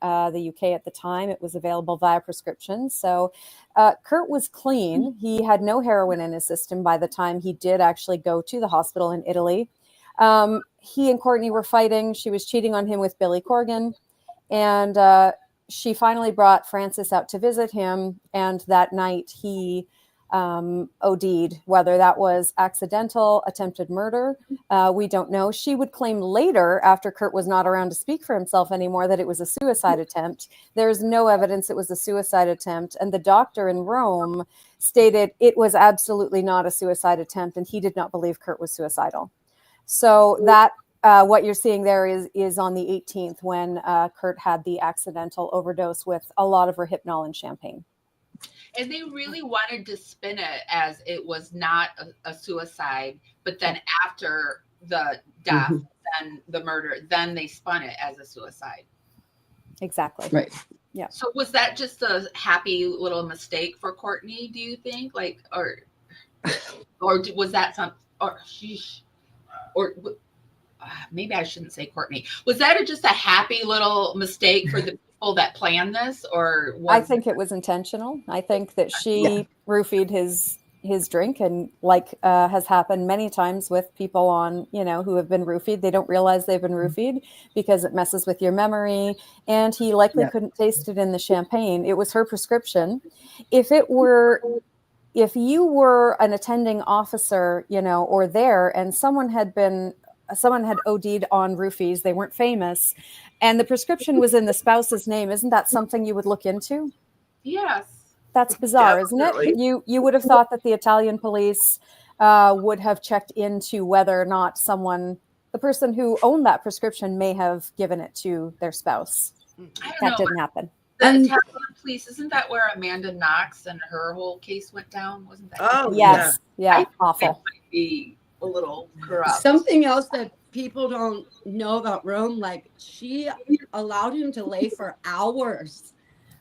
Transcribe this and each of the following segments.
the UK at the time. It was available via prescription. So Kurt was clean. He had no heroin in his system by the time he did actually go to the hospital in Italy. He and Courtney were fighting. She was cheating on him with Billy Corgan. And she finally brought Francis out to visit him. And that night he OD'd. Whether that was accidental, attempted murder, we don't know. She would claim later, after Kurt was not around to speak for himself anymore, that it was a suicide attempt. There's no evidence it was a suicide attempt. And the doctor in Rome stated it was absolutely not a suicide attempt, and he did not believe Kurt was suicidal. So that what you're seeing there is on the 18th when Kurt had the accidental overdose with a lot of Rohypnol and champagne. And they really wanted to spin it as it was not a suicide, but then after the death, then the murder, then they spun it as a suicide. Exactly. Right. Yeah. So was that just a happy little mistake for Courtney, do you think? Like, or was that maybe I shouldn't say Courtney. Was that just a happy little mistake for the people that planned this, or I think it was intentional. I think that she roofied his drink, and like has happened many times with people on, who have been roofied. They don't realize they've been roofied because it messes with your memory. And he likely couldn't taste it in the champagne. It was her prescription. If you were an attending officer, or there, and someone had OD'd on roofies, they weren't famous, and the prescription was in the spouse's name, isn't that something you would look into? Yes. That's bizarre, Definitely. isn't it? You would have thought that the Italian police would have checked into whether or not the person who owned that prescription may have given it to their spouse. That didn't happen. The Italian police, isn't that where Amanda Knox and her whole case went down? Wasn't that? Oh, yes. Yeah. Awful. It might be a little corrupt. Something else that people don't know about Rome, like she allowed him to lay for hours.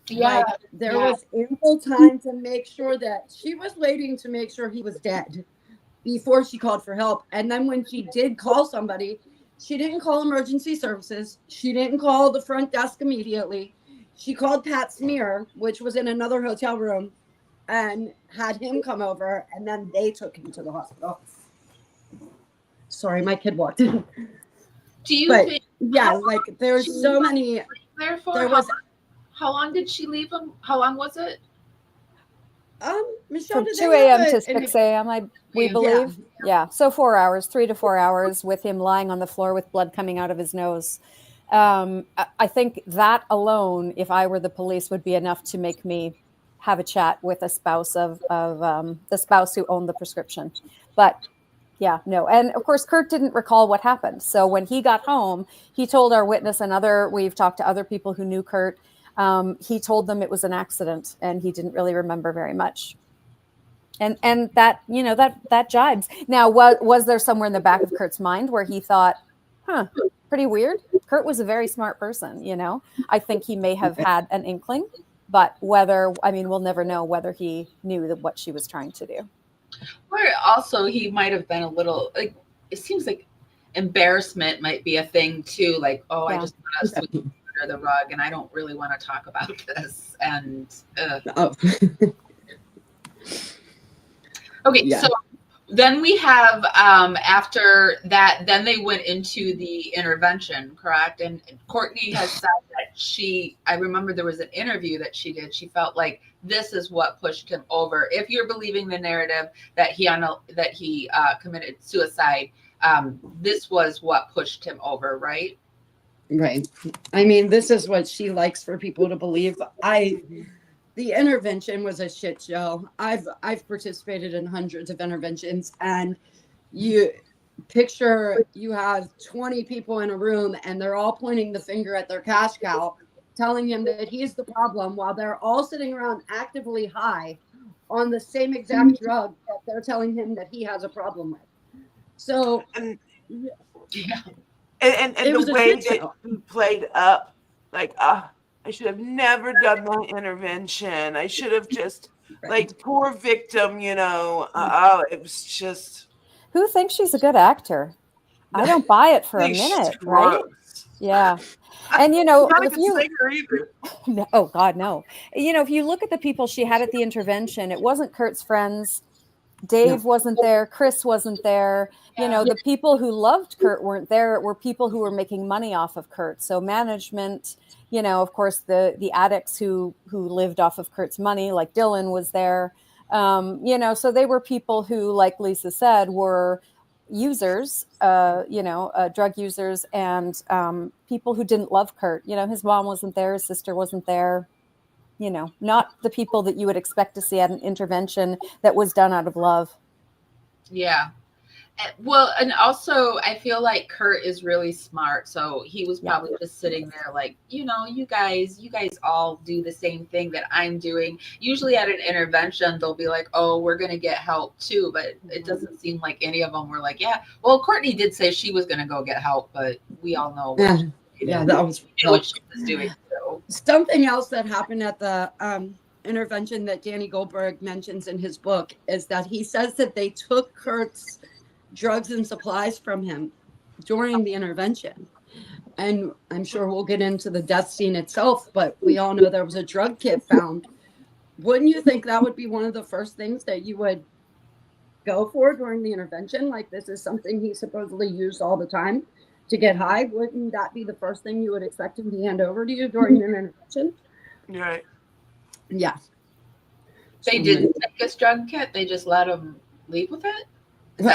Yeah. Like, there was ample time to make sure that she was waiting to make sure he was dead before she called for help. And then when she did call somebody, she didn't call emergency services. She didn't call the front desk immediately. She called Pat Smear, which was in another hotel room, and had him come over, and then they took him to the hospital. Sorry, my kid walked in. Do you think? Yeah, like there's so many. How long did she leave him? How long was it? Michelle, From 2 a.m. to 6 a.m. We believe. Yeah. So 4 hours, 3 to 4 hours, with him lying on the floor with blood coming out of his nose. I think that alone, if I were the police, would be enough to make me have a chat with a spouse of the spouse who owned the prescription. But yeah, no. And of course, Kurt didn't recall what happened. So when he got home, he told our witness we've talked to other people who knew Kurt. He told them it was an accident, and he didn't really remember very much. And that, that jibes. Now, was there somewhere in the back of Kurt's mind where he thought, pretty weird? Kurt was a very smart person, I think he may have had an inkling, but we'll never know whether he knew what she was trying to do. Or also he might have been a little, like, it seems like embarrassment might be a thing too. Like, I just want to sweep under the rug and I don't really want to talk about this. And okay, so then we have after that, then they went into the intervention, correct? And Courtney has said that I remember there was an interview that she did. She felt like this is what pushed him over. If you're believing the narrative that he committed suicide, this was what pushed him over, right? Right. I mean, this is what she likes for people to believe. The intervention was a shit show. I've participated in hundreds of interventions, and you picture you have 20 people in a room and they're all pointing the finger at their cash cow, telling him that he's the problem, while they're all sitting around actively high on the same exact drug that they're telling him that he has a problem with. So and the way that he played up, like, I should have never done my intervention. I should have just, like, poor victim, it was just. Who thinks she's a good actor? I don't buy it for a minute, right? Yeah. And, you know, Not a if good you, singer either. no, oh God, no. You know, if you look at the people she had at the intervention, it wasn't Kurt's friends. Dave wasn't there. Chris wasn't there. You know, the people who loved Kurt weren't there. It were people who were making money off of Kurt. So management, you know, of course, the addicts who lived off of Kurt's money, like Dylan was there. You know, so they were people who, like Lisa said, were users, drug users, and people who didn't love Kurt. You know, his mom wasn't there, his sister wasn't there. You know, not the people that you would expect to see at an intervention that was done out of love. Yeah. Well, and also I feel like Kurt is really smart. So he was probably just sitting there like, you know, you guys all do the same thing that I'm doing. Usually at an intervention, they'll be like, oh, we're going to get help too. But it doesn't seem like any of them were like, yeah, well, Courtney did say she was going to go get help, but we all know what that was what she was doing. So. Something else that happened at the intervention that Danny Goldberg mentions in his book is that he says that they took Kurt's drugs and supplies from him during the intervention. And I'm sure we'll get into the death scene itself, but we all know there was a drug kit found. Wouldn't you think that would be one of the first things that you would go for during the intervention? Like, this is something he supposedly used all the time to get high. Wouldn't that be the first thing you would expect him to hand over to you during an intervention? Right. Yeah. They didn't take his drug kit. They just let him leave with it.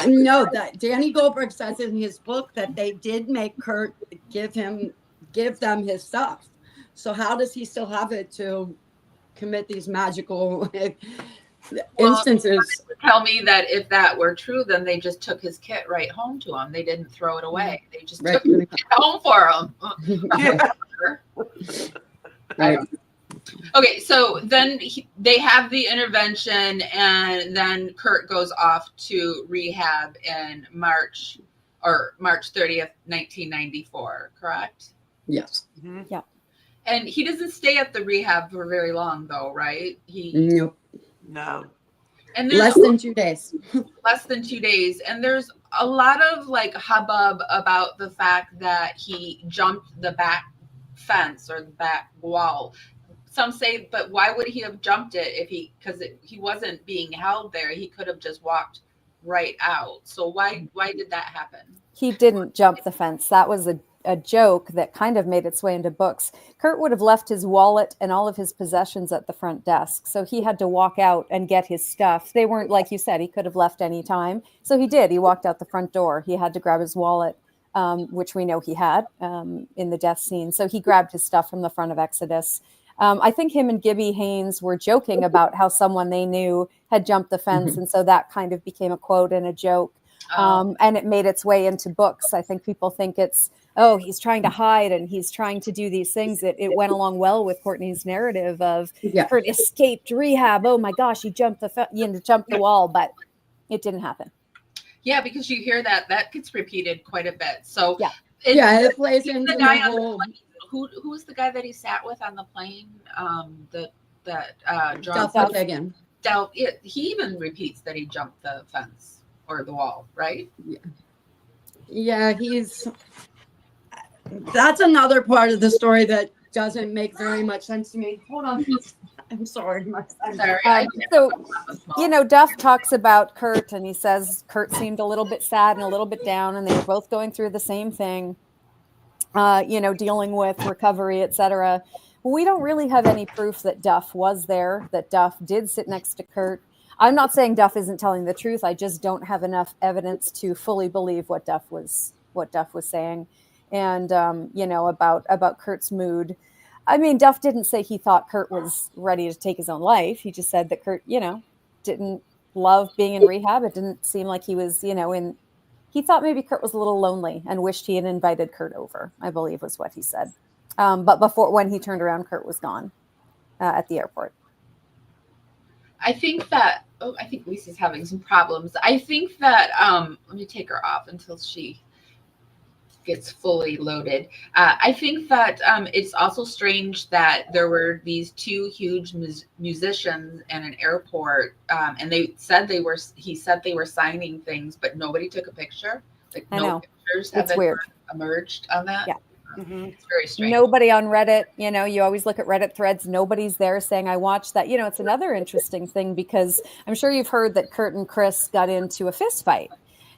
No, that Danny Goldberg says in his book that they did make Kurt give them his stuff. So how does he still have it to commit these magical instances? Tell me that if that were true, then they just took his kit right home to him. They didn't throw it away. They just took it home for him. Right. Okay, so then they have the intervention, and then Kurt goes off to rehab in March 30th, 1994, correct? Yes. Mm-hmm. Yeah. And he doesn't stay at the rehab for very long, though, right? Nope. No. And less than 2 days. Less than 2 days. And there's a lot of like hubbub about the fact that he jumped the back fence or the back wall. Some say, but why would he have jumped it because he wasn't being held there? He could have just walked right out. So why did that happen? He didn't jump the fence. That was a joke that kind of made its way into books. Kurt would have left his wallet and all of his possessions at the front desk. So he had to walk out and get his stuff. They weren't, like you said, he could have left any time. So he did. He walked out the front door. He had to grab his wallet, which we know he had in the death scene. So he grabbed his stuff from the front of Exodus. I think him and Gibby Haynes were joking about how someone they knew had jumped the fence. Mm-hmm. And so that kind of became a quote and a joke. And it made its way into books. I think people think it's, oh, he's trying to hide and he's trying to do these things. It went along well with Courtney's narrative of Kurt escaped rehab. Oh my gosh, he jumped jumped the wall, but it didn't happen. Yeah, because you hear that gets repeated quite a bit. So it plays into the guy on the plane. Who was the guy that he sat with on the plane? Duff again. He even repeats that he jumped the fence or the wall, right? Yeah, that's another part of the story that doesn't make very much sense to me. Hold on. I'm sorry. So, Duff talks about Kurt and he says Kurt seemed a little bit sad and a little bit down and they were both going through the same thing, dealing with recovery, etc. We don't really have any proof that Duff was there, that Duff did sit next to Kurt. I'm not saying Duff isn't telling the truth. I just don't have enough evidence to fully believe what Duff was saying. And, about Kurt's mood. I mean, Duff didn't say he thought Kurt was ready to take his own life. He just said that Kurt, didn't love being in rehab. It didn't seem like he was, he thought maybe Kurt was a little lonely and wished he had invited Kurt over, I believe was what he said. But when he turned around, Kurt was gone at the airport. I think Lisa's having some problems. I think that, let me take her off until she gets fully loaded. I think that it's also strange that there were these two huge musicians in an airport, and he said they were signing things, but nobody took a picture. Like no pictures have emerged on that. Yeah. It's very strange. Nobody on Reddit, you always look at Reddit threads. Nobody's there saying, I watched that. It's another interesting thing because I'm sure you've heard that Kurt and Chris got into a fist fight.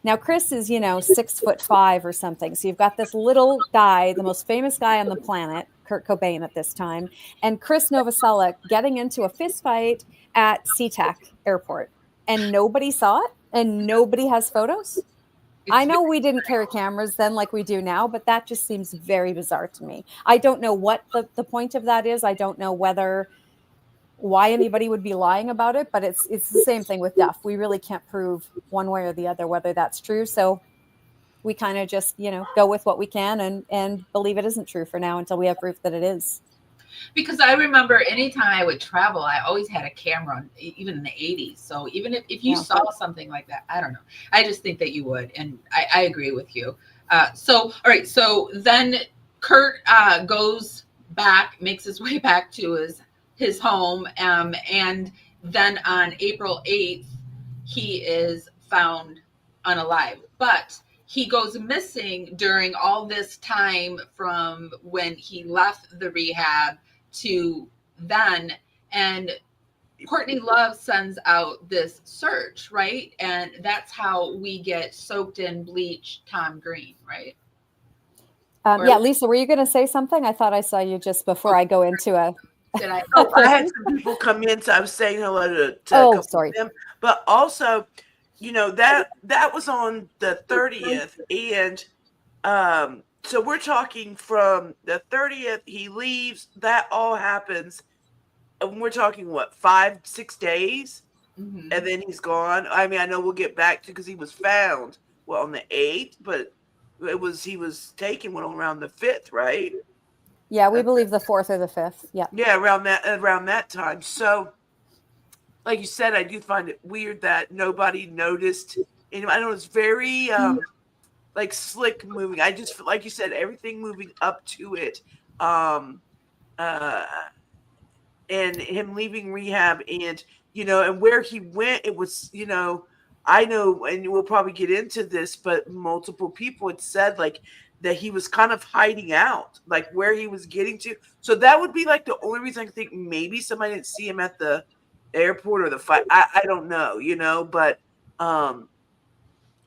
Now, Chris is, 6'5" or something. So you've got this little guy, the most famous guy on the planet, Kurt Cobain at this time, and Chris Novoselic getting into a fist fight at SeaTac Airport. And nobody saw it and nobody has photos. I know we didn't carry cameras then like we do now, but that just seems very bizarre to me. I don't know what the point of that is. I don't know why anybody would be lying about it, but it's the same thing with Duff. We really can't prove one way or the other whether that's true. So we kind of just, go with what we can and believe it isn't true for now until we have proof that it is. Because I remember anytime I would travel, I always had a camera, even in the 80s. So even if you saw something like that, I don't know. I just think that you would. And I agree with you. All right. So then Kurt goes back, makes his way back to his home. And then on April 8th, he is found unalive. But he goes missing during all this time from when he left the rehab to then. And Courtney Love sends out this search, right? And that's how we get Soaked in Bleach Tom Green, right? Yeah, Lisa, were you going to say something? I thought I saw you just before I go into a... Did I? I had some people come in, so I was saying hello to sorry. them. But also, that was on the 30th, and so we're talking from the 30th, he leaves, that all happens, and we're talking, 5-6 days? Mm-hmm. And then he's gone. I mean, I know we'll get back to, because he was found, on the 8th, but he was taken around the 5th, right? Yeah, we believe the 4th or the 5th. Yeah. Yeah, around that time. So, like you said, I do find it weird that nobody noticed. And I know it's very slick moving. I just, like you said, everything moving up to it, and him leaving rehab, and and where he went, it was I know, and we'll probably get into this, but multiple people had said that he was kind of hiding out, like where he was getting to. So that would be like the only reason I think maybe somebody didn't see him at the airport or the fight. I don't know, but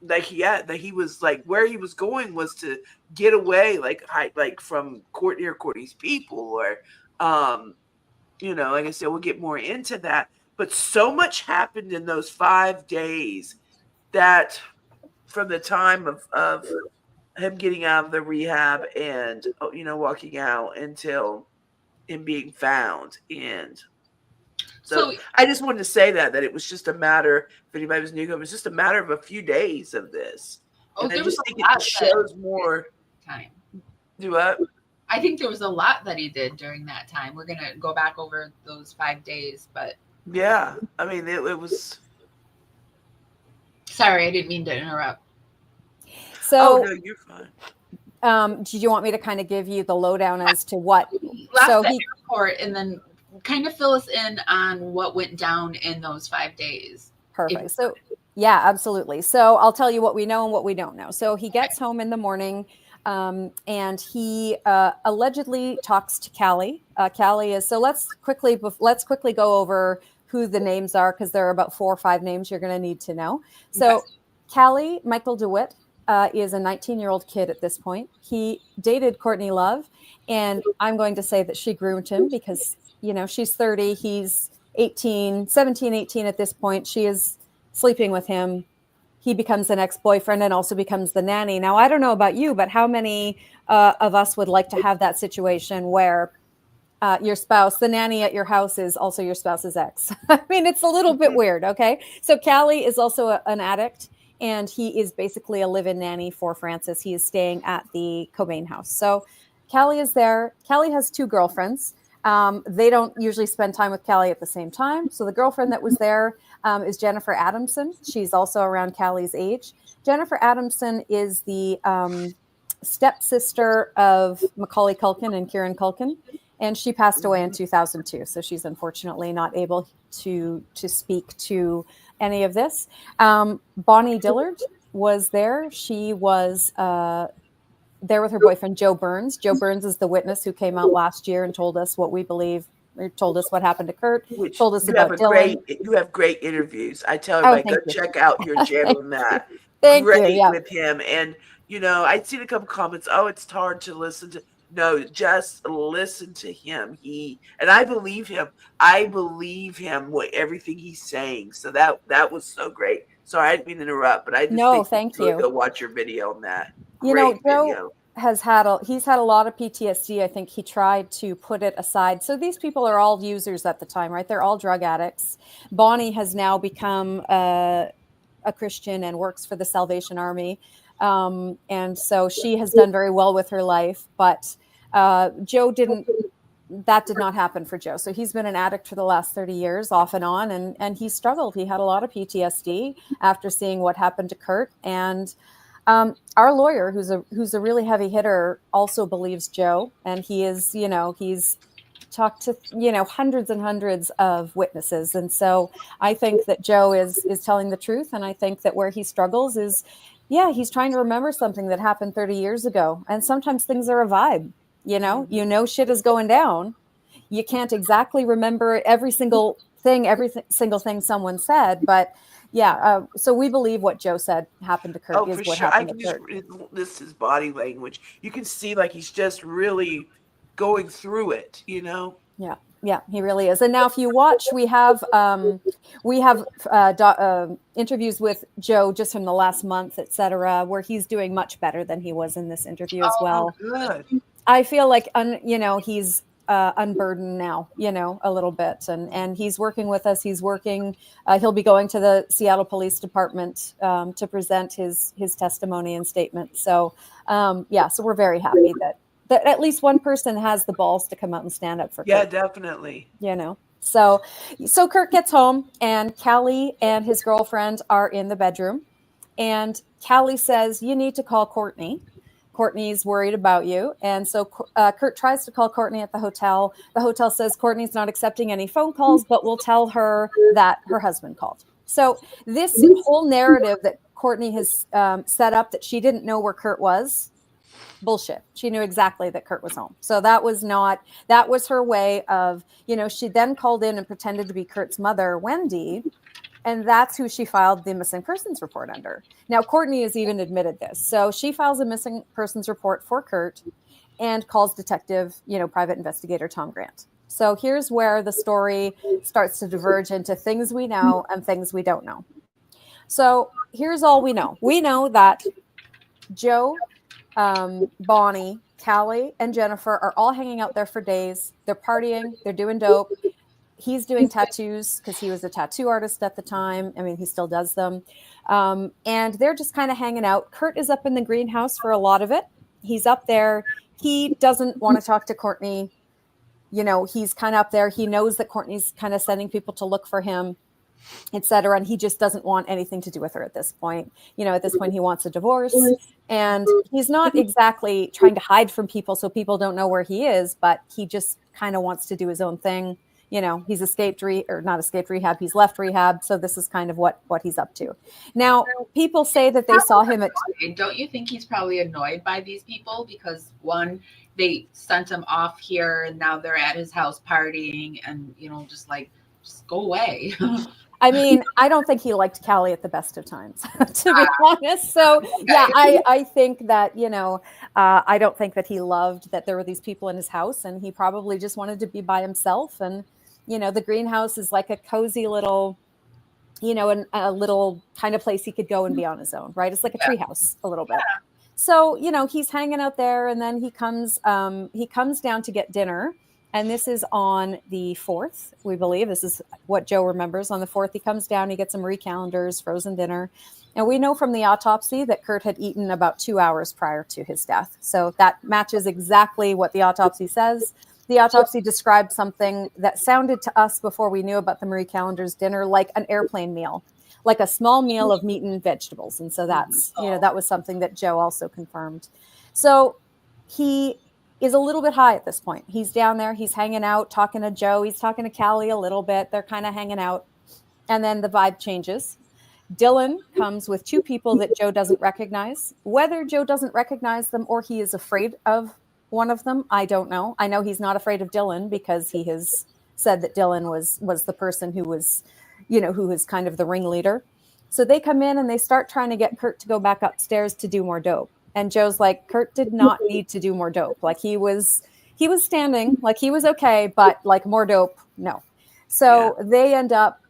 that he was like, where he was going was to get away, like from Courtney or Courtney's people, or like I said, we'll get more into that. But so much happened in those 5 days that from the time of him getting out of the rehab and walking out until him being found. And so I just wanted to say that it was just a matter, if anybody was new, it was just a matter of a few days of this. And I just think it shows more time. Do what? I think there was a lot that he did during that time. We're going to go back over those 5 days, but yeah, I mean, it was. Sorry, I didn't mean to interrupt. So, no, you're fine. Did you want me to kind of give you the lowdown as to what? Left the airport, and then kind of fill us in on what went down in those 5 days. Perfect. So, yeah, absolutely. So I'll tell you what we know and what we don't know. So he gets home in the morning, and he allegedly talks to Callie. Callie is, so let's quickly go over who the names are, because there are about 4 or 5 names you're going to need to know. So okay. Callie Michael DeWitt is a 19-year-old kid at this point. He dated Courtney Love, and I'm going to say that she groomed him because, she's 30, he's 17, 18 at this point. She is sleeping with him. He becomes an ex-boyfriend and also becomes the nanny. Now, I don't know about you, but how many of us would like to have that situation where your spouse, the nanny at your house, is also your spouse's ex? I mean, it's a little bit weird, okay? So Callie is also an addict, and he is basically a live-in nanny for Francis. He is staying at the Cobain house. So Callie is there. Callie has 2 girlfriends. They don't usually spend time with Callie at the same time. So the girlfriend that was there is Jennifer Adamson. She's also around Callie's age. Jennifer Adamson is the stepsister of Macaulay Culkin and Kieran Culkin, and she passed away in 2002. So she's unfortunately not able to speak to any of this. Bonnie Dillard was there. She was there with her boyfriend, Joe Burns. Joe Burns is the witness who came out last year and told us what we believe, or told us what happened to Kurt, Which told us you about have Dylan. you have great interviews. I tell Oh, everybody, go thank you. check out your channel on that. Thank you. Great Yeah. with him. And, you know, I'd seen a couple comments, oh, it's hard to listen to. No, just listen to him. And I believe him. I believe him with everything he's saying. So that was so great. Sorry, I didn't mean to interrupt, but I just No, think thank you should you. go watch your video on that. You know, Great Joe video. he's had a lot of PTSD. I think he tried to put it aside. So these people are all users at the time, right? They're all drug addicts. Bonnie has now become a Christian and works for the Salvation Army. And so she has done very well with her life, but Joe that did not happen for Joe. So he's been an addict for the last 30 years off and on, and he struggled. He had a lot of PTSD after seeing what happened to Kurt. And our lawyer, who's a really heavy hitter, also believes Joe, and he is, you know, he's talked to, you know, hundreds and hundreds of witnesses. And so I think that Joe is telling the truth. And I think that where he struggles is, yeah, he's trying to remember something that happened 30 years ago. And sometimes things are a vibe, you know, shit is going down. You can't exactly remember every single thing someone said, but yeah. So we believe what Joe said happened to Kurt Oh, is for what sure. I happened can to just Kurt. this is body language. You can see like he's just really going through it, you know? Yeah, he really is. And now if you watch, we have interviews with Joe just from the last month, etc., where he's doing much better than he was in this interview as well. Good. I feel like, he's unburdened now, you know, a little bit. And he's working with us. He'll be going to the Seattle Police Department to present his testimony and statement. So, so we're very happy that at least one person has the balls to come out and stand up for Kurt. Yeah, definitely. You know, so Kurt gets home and Callie and his girlfriend are in the bedroom, and Callie says, "You need to call Courtney. Courtney's worried about you." And so Kurt tries to call Courtney at the hotel. The hotel says Courtney's not accepting any phone calls, but will tell her that her husband called. So this whole narrative that Courtney has set up that she didn't know where Kurt was, bullshit. She knew exactly that Kurt was home. So that was her way of, you know, she then called in and pretended to be Kurt's mother, Wendy, and that's who she filed the missing persons report under. Now, Courtney has even admitted this. So she files a missing persons report for Kurt and calls detective, private investigator Tom Grant. So here's where the story starts to diverge into things we know and things we don't know. So here's all we know. We know that Joe, Bonnie, Callie, and Jennifer are all hanging out there for days. They're partying. They're doing dope. He's doing tattoos because he was a tattoo artist at the time. I mean, he still does them. And they're just kind of hanging out. Kurt is up in the greenhouse for a lot of it. He's up there. He doesn't want to talk to Courtney. He's kind of up there. He knows that Courtney's kind of sending people to look for him, etc. And he just doesn't want anything to do with her at this point. At this point, he wants a divorce. And he's not exactly trying to hide from people so people don't know where he is, but he just kind of wants to do his own thing. He's not escaped rehab. He's left rehab. So this is kind of what he's up to. Now, people say that they saw him at... Don't you think he's probably annoyed by these people? Because one, they sent him off here and now they're at his house partying and, just go away. I mean, I don't think he liked Callie at the best of times, to be honest. So, yeah, I think that, I don't think that he loved that there were these people in his house, and he probably just wanted to be by himself. And, the greenhouse is like a cozy little, a little kind of place he could go and be on his own, right? It's like a treehouse a little bit. So, he's hanging out there, and then he comes down to get dinner. And this is on the 4th, we believe. This is what Joe remembers. On the 4th, he comes down, he gets some Marie calendars, frozen dinner. And we know from the autopsy that Kurt had eaten about 2 hours prior to his death. So that matches exactly what the autopsy says. The autopsy described something that sounded to us before we knew about the Marie calendars dinner like an airplane meal, like a small meal of meat and vegetables. And so that's, that was something that Joe also confirmed. So he is a little bit high at this point. He's down there. He's hanging out, talking to Joe. He's talking to Callie a little bit. They're kind of hanging out. And then the vibe changes. Dylan comes with two people that Joe doesn't recognize. Whether Joe doesn't recognize them or he is afraid of one of them, I don't know. I know he's not afraid of Dylan because he has said that Dylan was the person who was, who was kind of the ringleader. So they come in and they start trying to get Kurt to go back upstairs to do more dope. And Joe's like, Kurt did not need to do more dope. Like he was standing, like he was okay, but like more dope, no. So they end up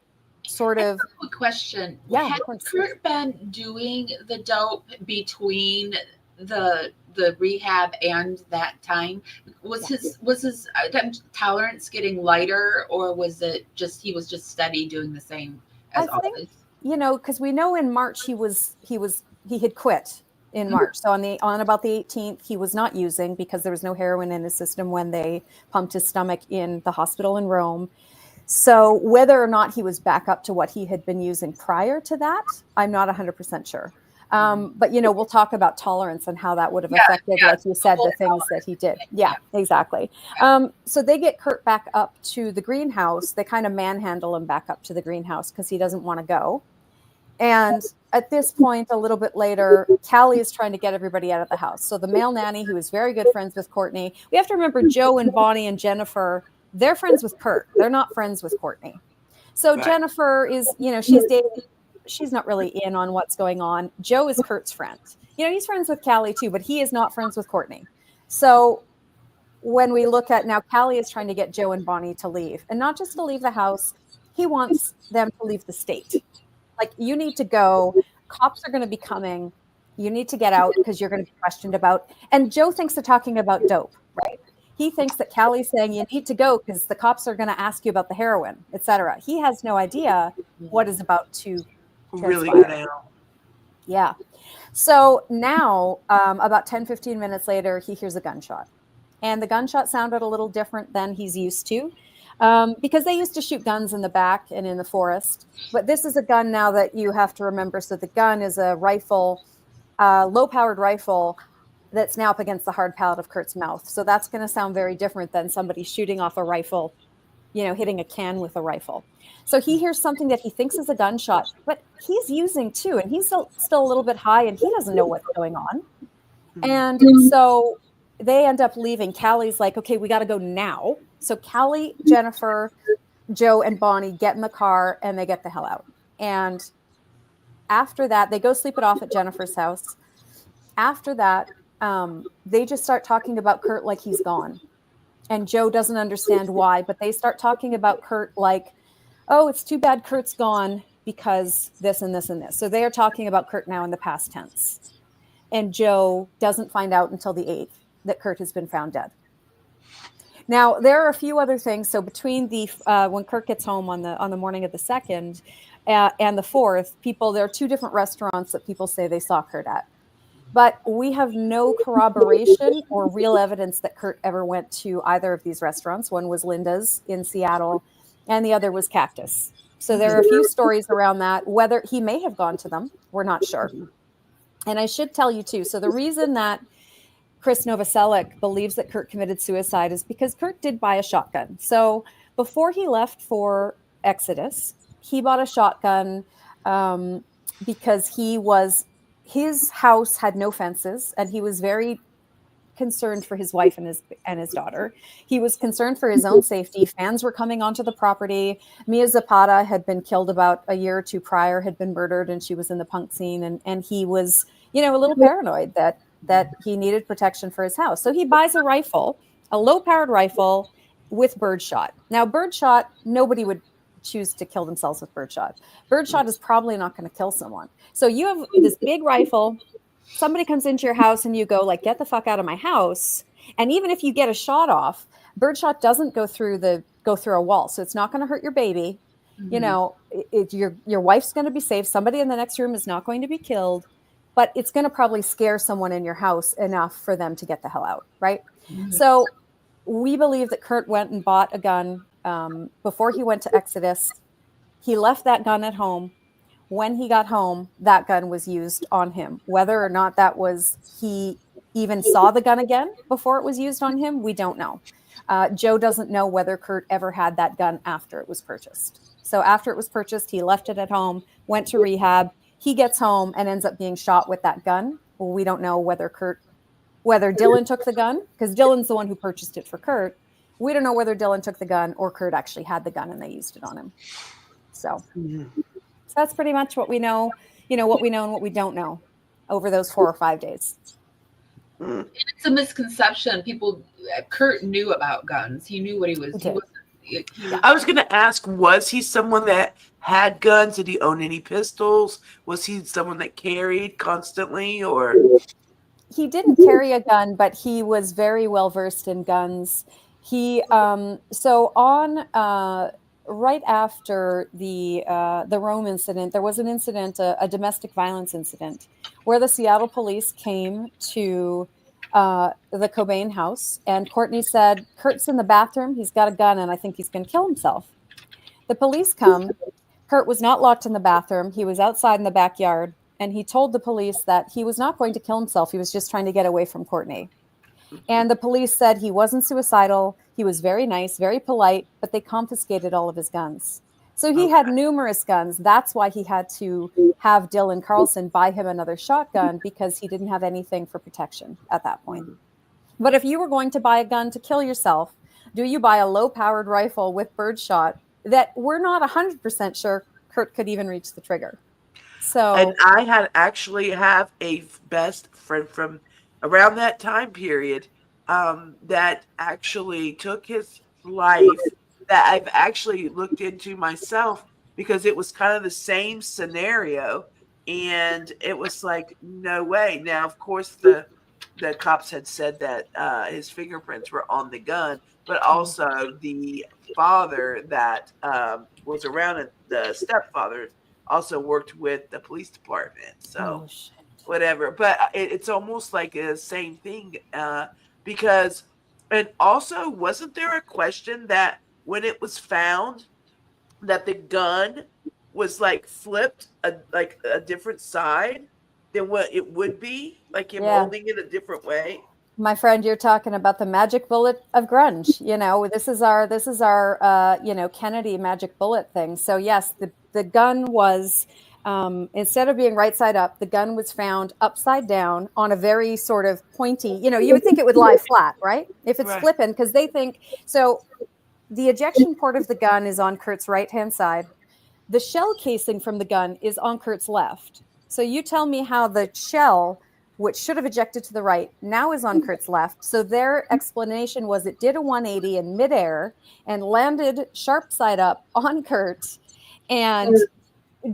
sort of. Quick question. Yeah. Has Kurt been doing the dope between the rehab and that time? Was his tolerance getting lighter, or was it just he was just steady doing the same as always? Because we know in March he had quit in March. So on about the 18th, he was not using because there was no heroin in his system when they pumped his stomach in the hospital in Rome. So whether or not he was back up to what he had been using prior to that, I'm not 100% sure. But, we'll talk about tolerance and how that would have affected, like you said, the things that he did. Yeah, exactly. So they get Kurt back up to the greenhouse. They kind of manhandle him back up to the greenhouse because he doesn't want to go. And at this point, a little bit later, Callie is trying to get everybody out of the house. So the male nanny, who is very good friends with Courtney, we have to remember Joe and Bonnie and Jennifer, they're friends with Kurt. They're not friends with Courtney. So Jennifer is, she's dating. She's not really in on what's going on. Joe is Kurt's friend. He's friends with Callie too, but he is not friends with Courtney. So when we look at now, Callie is trying to get Joe and Bonnie to leave, and not just to leave the house. He wants them to leave the state. Like, you need to go. Cops are going to be coming. You need to get out because you're going to be questioned about. And Joe thinks they're talking about dope, right? He thinks that Callie's saying you need to go because the cops are going to ask you about the heroin, etc. He has no idea what is about to really go down. Yeah. So now, about 10, 15 minutes later, he hears a gunshot. And the gunshot sounded a little different than he's used to. Because they used to shoot guns in the back and in the forest. But this is a gun now that you have to remember. So the gun is a rifle, low-powered rifle that's now up against the hard palate of Kurt's mouth. So that's going to sound very different than somebody shooting off a rifle, hitting a can with a rifle. So he hears something that he thinks is a gunshot, but he's using too. And he's still a little bit high and he doesn't know what's going on. And so they end up leaving. Callie's like, okay, we got to go now. So Callie, Jennifer, Joe, and Bonnie get in the car and they get the hell out. And after that, they go sleep it off at Jennifer's house. After that, they just start talking about Kurt like he's gone. And Joe doesn't understand why, but they start talking about Kurt like, oh, it's too bad Kurt's gone because this and this and this. So they are talking about Kurt now in the past tense. And Joe doesn't find out until the 8th that Kurt has been found dead. Now, there are a few other things. So between the when Kurt gets home on the morning of the 2nd and the 4th, there are two different restaurants that people say they saw Kurt at. But we have no corroboration or real evidence that Kurt ever went to either of these restaurants. One was Linda's in Seattle, and the other was Cactus. So there are a few stories around that. Whether he may have gone to them, we're not sure. And I should tell you, too, so the reason that Chris Novoselic believes that Kurt committed suicide is because Kurt did buy a shotgun. So before he left for Exodus, he bought a shotgun because his house had no fences, and he was very concerned for his wife and his daughter. He was concerned for his own safety. Fans were coming onto the property. Mia Zapata had been killed about a year or two prior, had been murdered, and she was in the punk scene. And he was, a little paranoid that he needed protection for his house. So he buys a rifle, a low-powered rifle with birdshot. Now, birdshot, nobody would choose to kill themselves with birdshot. Birdshot is probably not going to kill someone. So you have this big rifle. Somebody comes into your house and you go like, get the fuck out of my house. And even if you get a shot off, birdshot doesn't go through a wall. So it's not going to hurt your baby. Mm-hmm. Your wife's going to be safe. Somebody in the next room is not going to be killed, but it's going to probably scare someone in your house enough for them to get the hell out. Right. Mm-hmm. So we believe that Kurt went and bought a gun before he went to Exodus. He left that gun at home. When he got home, that gun was used on him. Whether or not he even saw the gun again before it was used on him, we don't know. Joe doesn't know whether Kurt ever had that gun after it was purchased. So after it was purchased, he left it at home, went to rehab. He gets home and ends up being shot with that gun. Well, we don't know whether Dylan took the gun, because Dylan's the one who purchased it for Kurt. We don't know whether Dylan took the gun or Kurt actually had the gun and they used it on him. So that's pretty much what we know, what we know and what we don't know over those 4 or 5 days. It's a misconception. Kurt knew about guns. He knew what he was. I was going to ask, was he someone that had guns? Did he own any pistols? Was he someone that carried constantly, or? He didn't carry a gun, but he was very well versed in guns. He right after the Rome incident, there was an incident, a domestic violence incident, where the Seattle police came to the Cobain house, and Courtney said, Kurt's in the bathroom, he's got a gun, and I think he's going to kill himself. The police come. Kurt was not locked in the bathroom. He was outside in the backyard, and he told the police that he was not going to kill himself. He was just trying to get away from Courtney. And the police said he wasn't suicidal. He was very nice, very polite, but they confiscated all of his guns. So he had numerous guns. That's why he had to have Dylan Carlson buy him another shotgun, because he didn't have anything for protection at that point. But if you were going to buy a gun to kill yourself, do you buy a low-powered rifle with birdshot that we're not 100% sure Kurt could even reach the trigger? So, and I have a best friend from around that time period that actually took his life, that I've actually looked into myself, because it was kind of the same scenario, and it was like, no way. Now, of course, the cops had said that his fingerprints were on the gun, but also the father that was around it, the stepfather, also worked with the police department. So whatever, but it's almost like the same thing, because, and also, wasn't there a question that when it was found that the gun was like flipped like a different side than what it would be, like him holding it a different way? My friend, you're talking about the magic bullet of grunge. This is our Kennedy magic bullet thing. So yes, the gun was, instead of being right side up, the gun was found upside down on a very sort of pointy, you would think it would lie flat, right? If it's flipping, because they think, so the ejection port of the gun is on Kurt's right-hand side. The shell casing from the gun is on Kurt's left. So you tell me how the shell, which should have ejected to the right, now is on Kurt's left. So their explanation was it did a 180 in midair and landed sharp side up on Kurt and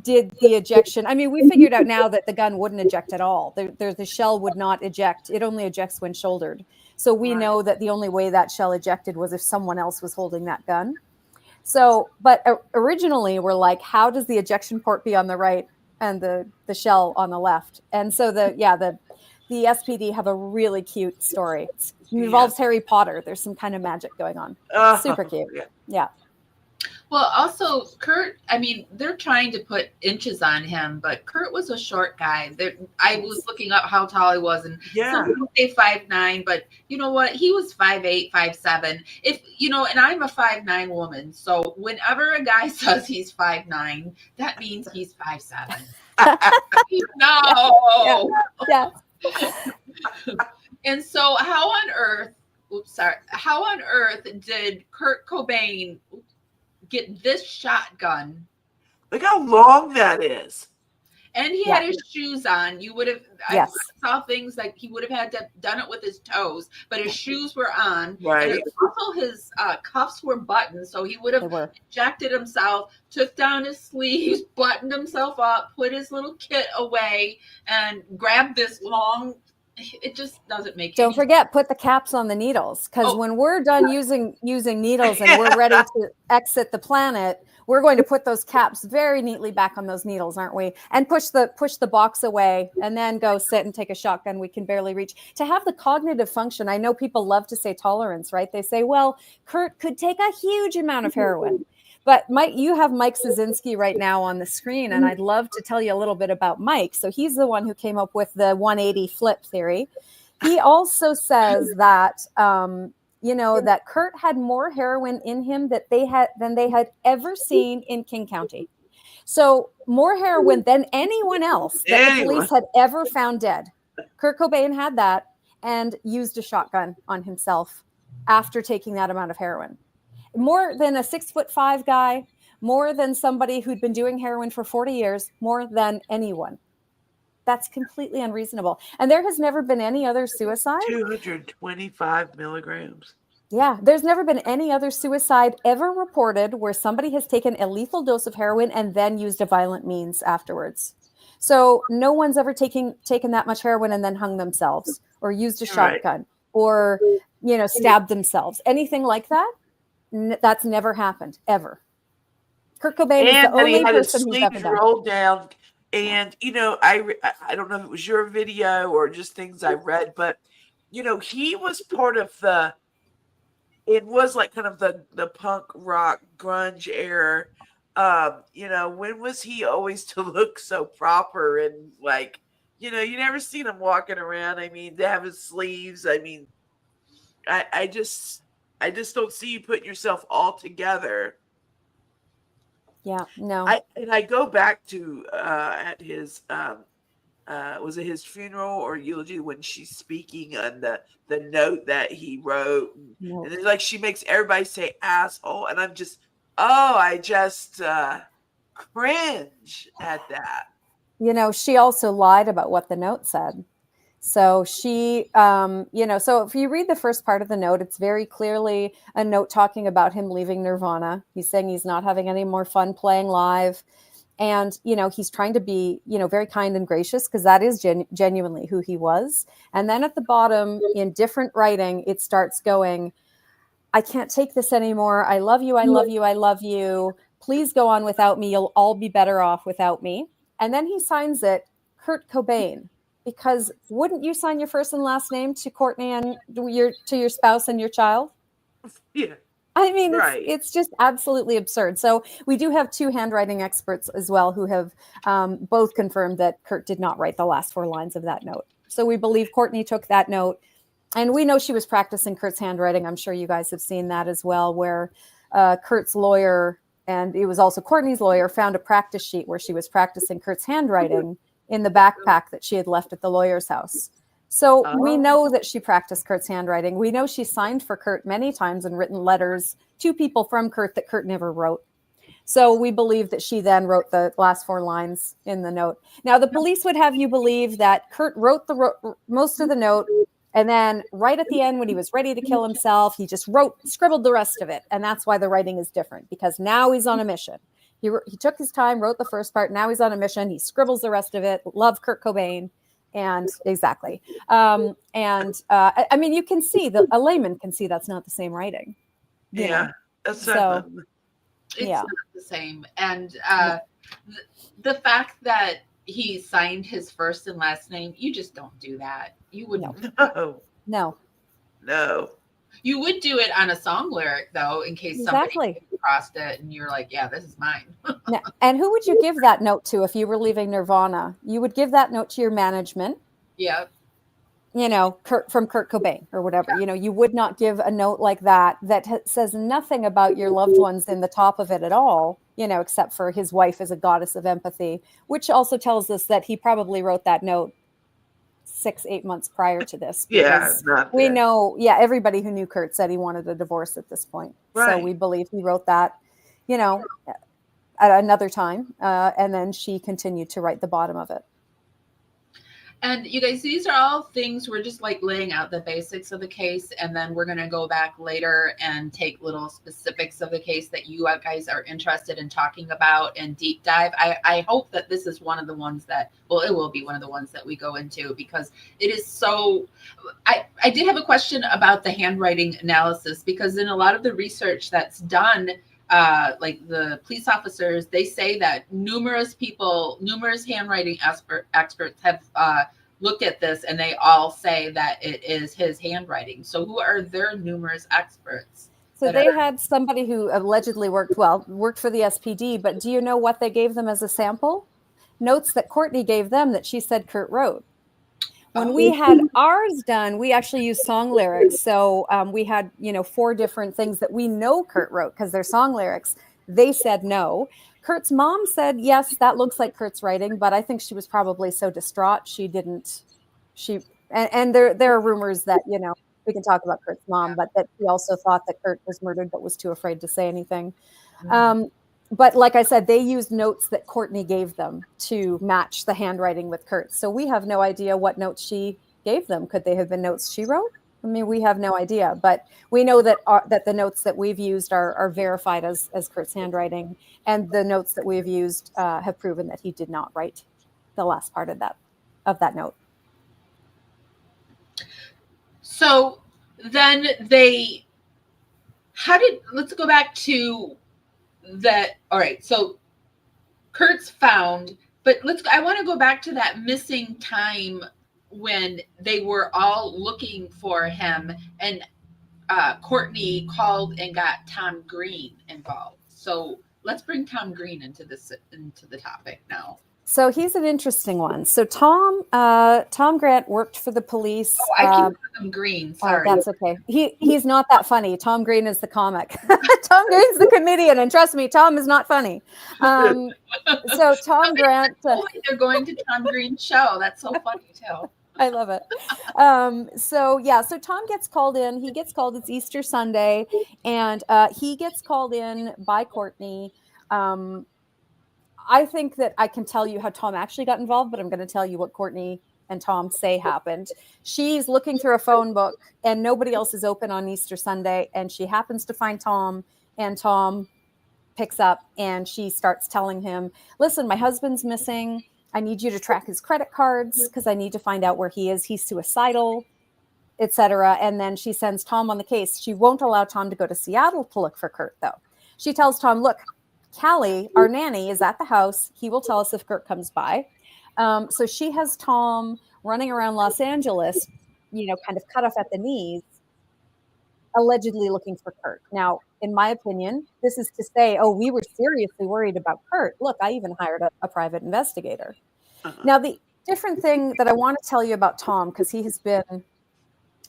did the ejection. I mean, we figured out now that the gun wouldn't eject at all. The shell would not eject. It only ejects when shouldered. So we know that the only way that shell ejected was if someone else was holding that gun. So, but originally we're like, how does the ejection port be on the right and the shell on the left? And so the SPD have a really cute story. It involves Harry Potter. There's some kind of magic going on. Super cute. Yeah. Well, also Kurt, I mean, they're trying to put inches on him, but Kurt was a short guy. I was looking up how tall he was, and some people say 5'9", but you know what? He was 5'8", 5'7". And I'm a 5'9" woman, so whenever a guy says he's 5'9", that means he's 5'7". No. Yeah. And so how on earth did Kurt Cobain get this shotgun? Look how long that is. And he had his shoes on. You would have, I saw things like he would have had to done it with his toes, but his shoes were on. Right. And also his cuffs were buttoned, so he would have ejected himself, took down his sleeves, buttoned himself up, put his little kit away, and grabbed this long. It just doesn't make. Don't forget, put the caps on the needles, because when we're done using needles and we're ready to exit the planet, we're going to put those caps very neatly back on those needles, aren't we? And push the box away, and then go sit and take a shotgun we can barely reach. To have the cognitive function, I know people love to say tolerance, right? They say, well, Kurt could take a huge amount of heroin. But Mike, you have Mike Szynski right now on the screen, and I'd love to tell you a little bit about Mike. So he's the one who came up with the 180 flip theory. He also says that that Kurt had more heroin in him than they had ever seen in King County. So more heroin than anyone else that the police had ever found dead. Kurt Cobain had that and used a shotgun on himself after taking that amount of heroin. More than a 6'5" guy, more than somebody who'd been doing heroin for 40 years, more than anyone. That's completely unreasonable. And there has never been any other suicide. 225 milligrams. Yeah, there's never been any other suicide ever reported where somebody has taken a lethal dose of heroin and then used a violent means afterwards. So no one's ever taken that much heroin and then hung themselves or used a shotgun or, stabbed themselves. Anything like that, that's never happened, ever. Kurt Cobain is the only person who's ever done. Rolled down. And, I don't know if it was your video or just things I read, but, he was part of it was like kind of the punk rock grunge era. When was he always to look so proper and like, you never seen him walking around. I mean, to have his sleeves. I mean, I just don't see you putting yourself all together. Yeah, no. I go back to at his was it his funeral or eulogy when she's speaking on the note that he wrote, and it's like she makes everybody say asshole, and I'm just I just cringe at that. She also lied about what the note said. So she, so if you read the first part of the note, it's very clearly a note talking about him leaving Nirvana. He's saying he's not having any more fun playing live. And, he's trying to be, very kind and gracious because that is genuinely who he was. And then at the bottom in different writing, it starts going, I can't take this anymore. I love you. I love you. I love you. Please go on without me. You'll all be better off without me. And then he signs it, Kurt Cobain. Because wouldn't you sign your first and last name to Courtney and to your spouse and your child? Yeah. I mean, it's just absolutely absurd. So we do have two handwriting experts as well who have both confirmed that Kurt did not write the last 4 lines of that note. So we believe Courtney took that note. And we know she was practicing Kurt's handwriting. I'm sure you guys have seen that as well, where Kurt's lawyer, and it was also Courtney's lawyer, found a practice sheet where she was practicing Kurt's handwriting in the backpack that she had left at the lawyer's house. So we know that she practiced Kurt's handwriting. We know she signed for Kurt many times and written letters to people from Kurt that Kurt never wrote. So we believe that she then wrote the last 4 lines in the note. Now, the police would have you believe that Kurt wrote most of the note, and then right at the end when he was ready to kill himself, he just scribbled the rest of it. And that's why the writing is different, because now he's on a mission. He took his time, wrote the first part. Now he's on a mission. He scribbles the rest of it. Love Kurt Cobain. And exactly. I mean, you can see a layman can see that's not the same writing. It's not the same. And the fact that he signed his first and last name, you just don't do that. You wouldn't. No. You would do it on a song lyric, though, in case somebody crossed it and you're like, yeah, this is mine. And who would you give that note to if you were leaving Nirvana? You would give that note to your management. Yeah. From Kurt Cobain or whatever. Yeah. You would not give a note like that says nothing about your loved ones in the top of it at all, except for his wife is a goddess of empathy, which also tells us that he probably wrote that note 6-8 months prior to this. We know, everybody who knew Kurt said he wanted a divorce at this point. Right. So we believe he wrote that, at another time. And then she continued to write the bottom of it. And you guys, these are all things we're just like laying out the basics of the case. And then we're going to go back later and take little specifics of the case that you guys are interested in talking about and deep dive. I hope that this is one of the ones that, it will be one of the ones that we go into, because it is so, I did have a question about the handwriting analysis, because in a lot of the research that's done, like the police officers, they say that numerous handwriting experts have looked at this, and they all say that it is his handwriting. So who are their numerous experts? So they had somebody who allegedly worked for the SPD, but do you know what they gave them as a sample? Notes that Courtney gave them that she said Kurt wrote. When we had ours done, we actually used song lyrics. So we had, 4 different things that we know Kurt wrote because they're song lyrics. They said no. Kurt's mom said, yes, that looks like Kurt's writing, but I think she was probably so distraught and there are rumors that, we can talk about Kurt's mom, but that he also thought that Kurt was murdered, but was too afraid to say anything. But like I said, they used notes that Courtney gave them to match the handwriting with Kurt. So we have no idea what notes she gave them. Could they have been notes she wrote? I mean, we have no idea, but we know that that the notes that we've used are verified as Kurt's handwriting, and the notes that we've used have proven that he did not write the last part of that note. So then let's go back to that. All right. So Kurt's found, but I want to go back to that missing time when they were all looking for him, and Courtney called and got Tom Green involved. So let's bring Tom Green into the topic now. So he's an interesting one. So Tom Grant worked for the police. Oh, I keep calling him Green. Sorry. That's okay. He's not that funny. Tom Green is the comic. Tom Green's the comedian, and trust me, Tom is not funny. So Tom Grant. They're going to Tom Green's show. That's so funny too. I love it. So Tom gets called in. He gets called. It's Easter Sunday, and he gets called in by Courtney. I think that I can tell you how Tom actually got involved, but I'm going to tell you what Courtney and Tom say happened. She's looking through a phone book, and nobody else is open on Easter Sunday, and she happens to find Tom, and Tom picks up, and she starts telling him, listen, my husband's missing. I need you to track his credit cards because I need to find out where he is. He's suicidal, etc. And then she sends Tom on the case. She won't allow Tom to go to Seattle to look for Kurt, though. She tells Tom, look, Callie, our nanny, is at the house. He will tell us if Kurt comes by. So she has Tom running around Los Angeles, kind of cut off at the knees, allegedly looking for Kurt. Now, in my opinion, this is to say, we were seriously worried about Kurt. Look, I even hired a private investigator. Now, the different thing that I want to tell you about Tom, because he's been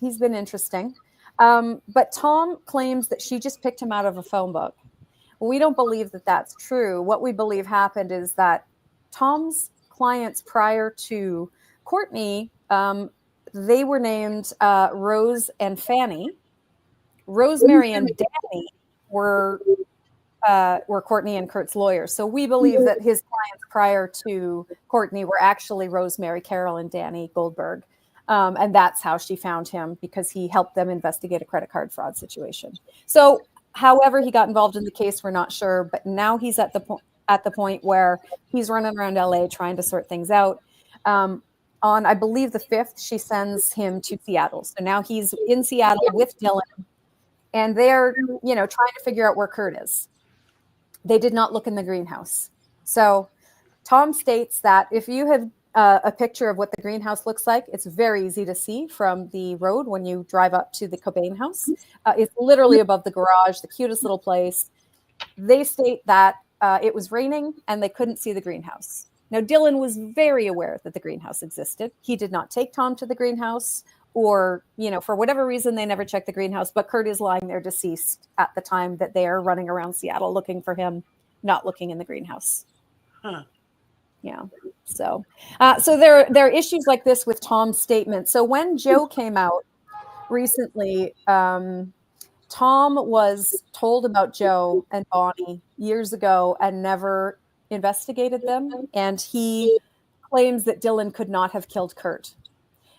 interesting. But Tom claims that she just picked him out of a phone book. We don't believe that that's true. What we believe happened is that Tom's clients prior to Courtney, they were named Rose and Fanny. Rosemary and Danny were Courtney and Kurt's lawyers. So we believe that his clients prior to Courtney were actually Rosemary, Carol, and Danny Goldberg. And that's how she found him, because he helped them investigate a credit card fraud situation. So however he got involved in the case, we're not sure. But now he's at the point where he's running around LA trying to sort things out. On, I believe, the 5th, she sends him to Seattle. So now he's in Seattle with Dylan. And they're, trying to figure out where Kurt is. They did not look in the greenhouse. So Tom states that if you have a picture of what the greenhouse looks like, it's very easy to see from the road when you drive up to the Cobain house. It's literally above the garage, the cutest little place. They state that it was raining and they couldn't see the greenhouse. Now, Dylan was very aware that the greenhouse existed. He did not take Tom to the greenhouse, or, for whatever reason, they never checked the greenhouse. But Kurt is lying there deceased at the time that they are running around Seattle looking for him, not looking in the greenhouse. Huh. Yeah. So there are issues like this with Tom's statement. So when Joe came out recently, Tom was told about Joe and Bonnie years ago and never investigated them. And he claims that Dylan could not have killed Kurt.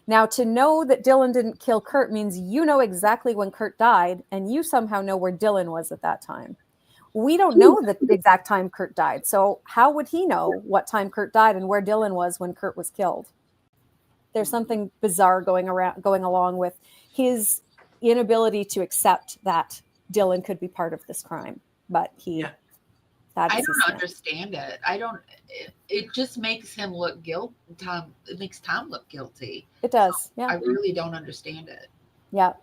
Now, to know that Dylan didn't kill Kurt means you know exactly when Kurt died, and you somehow know where Dylan was at that time. We don't know the exact time Kurt died. So how would he know what time Kurt died and where Dylan was when Kurt was killed? There's something bizarre going along with his inability to accept that Dylan could be part of this crime. But I don't understand it. It just makes him look guilty. It makes Tom look guilty. It does. Yeah. I really don't understand it. Yeah.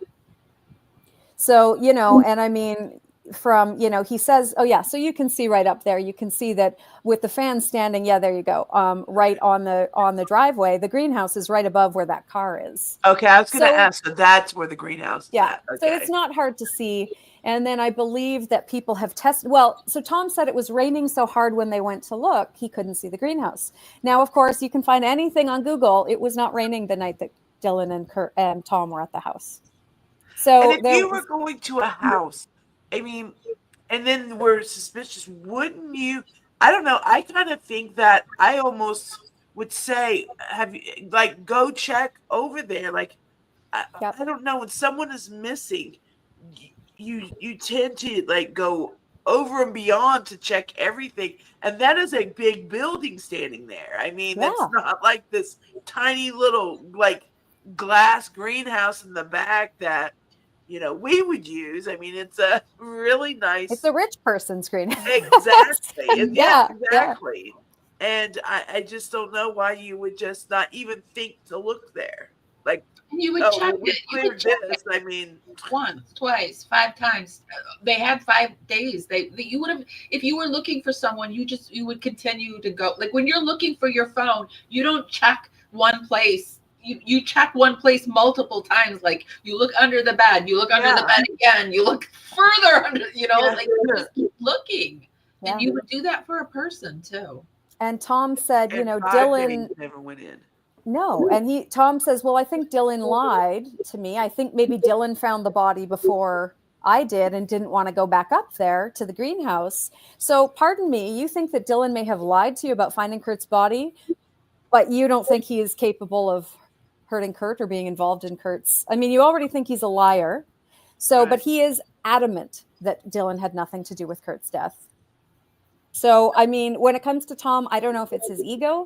So, and I mean, from, he says, oh yeah, so you can see right up there, you can see that with the fan standing, there you go, right on the driveway. The greenhouse is right above where that car is. Okay, I was going to So ask, so that's where the greenhouse is at. Okay. So it's not hard to see. And then I believe that people have tested. Well, so Tom said it was raining so hard when they went to look, he couldn't see the greenhouse. Now, of course, you can find anything on Google. It was not raining the night that Dylan and Kurt and Tom were at the house. So and if you were going to a house, I mean, and then we're suspicious, wouldn't you? I don't know. I kind of think that I almost would say, have you, like, go check over there. Like, I don't know, when someone is missing, you tend to like go over and beyond to check everything, and that is a big building standing there. I mean, it's not like this tiny little like glass greenhouse in the back that we would use. I mean, it's a really nice. It's a rich person's greenhouse. Exactly. Exactly. And I just don't know why you would just not even think to look there. Like, you would check it. You would check it. I mean, once, twice, 5 times. They had 5 days. You would have, if you were looking for someone, you would continue to go. Like when you're looking for your phone, you don't check one place. You check one place multiple times. Like you look under the bed, you look under the bed again, you look further under. Like you just keep looking. Yeah. And you would do that for a person too. And Tom said, Dylan never went in. No. And Tom says, well, I think Dylan lied to me. I think maybe Dylan found the body before I did and didn't want to go back up there to the greenhouse. So pardon me, you think that Dylan may have lied to you about finding Kurt's body, but you don't think he is capable of hurting Kurt or being involved in Kurt's. I mean, you already think he's a liar. So, right. But he is adamant that Dylan had nothing to do with Kurt's death. So, I mean, when it comes to Tom, I don't know if it's his ego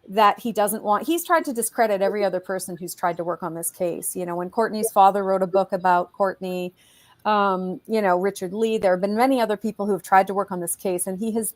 that he doesn't want. He's tried to discredit every other person who's tried to work on this case. When Courtney's father wrote a book about Courtney, Richard Lee, there have been many other people who have tried to work on this case, and he has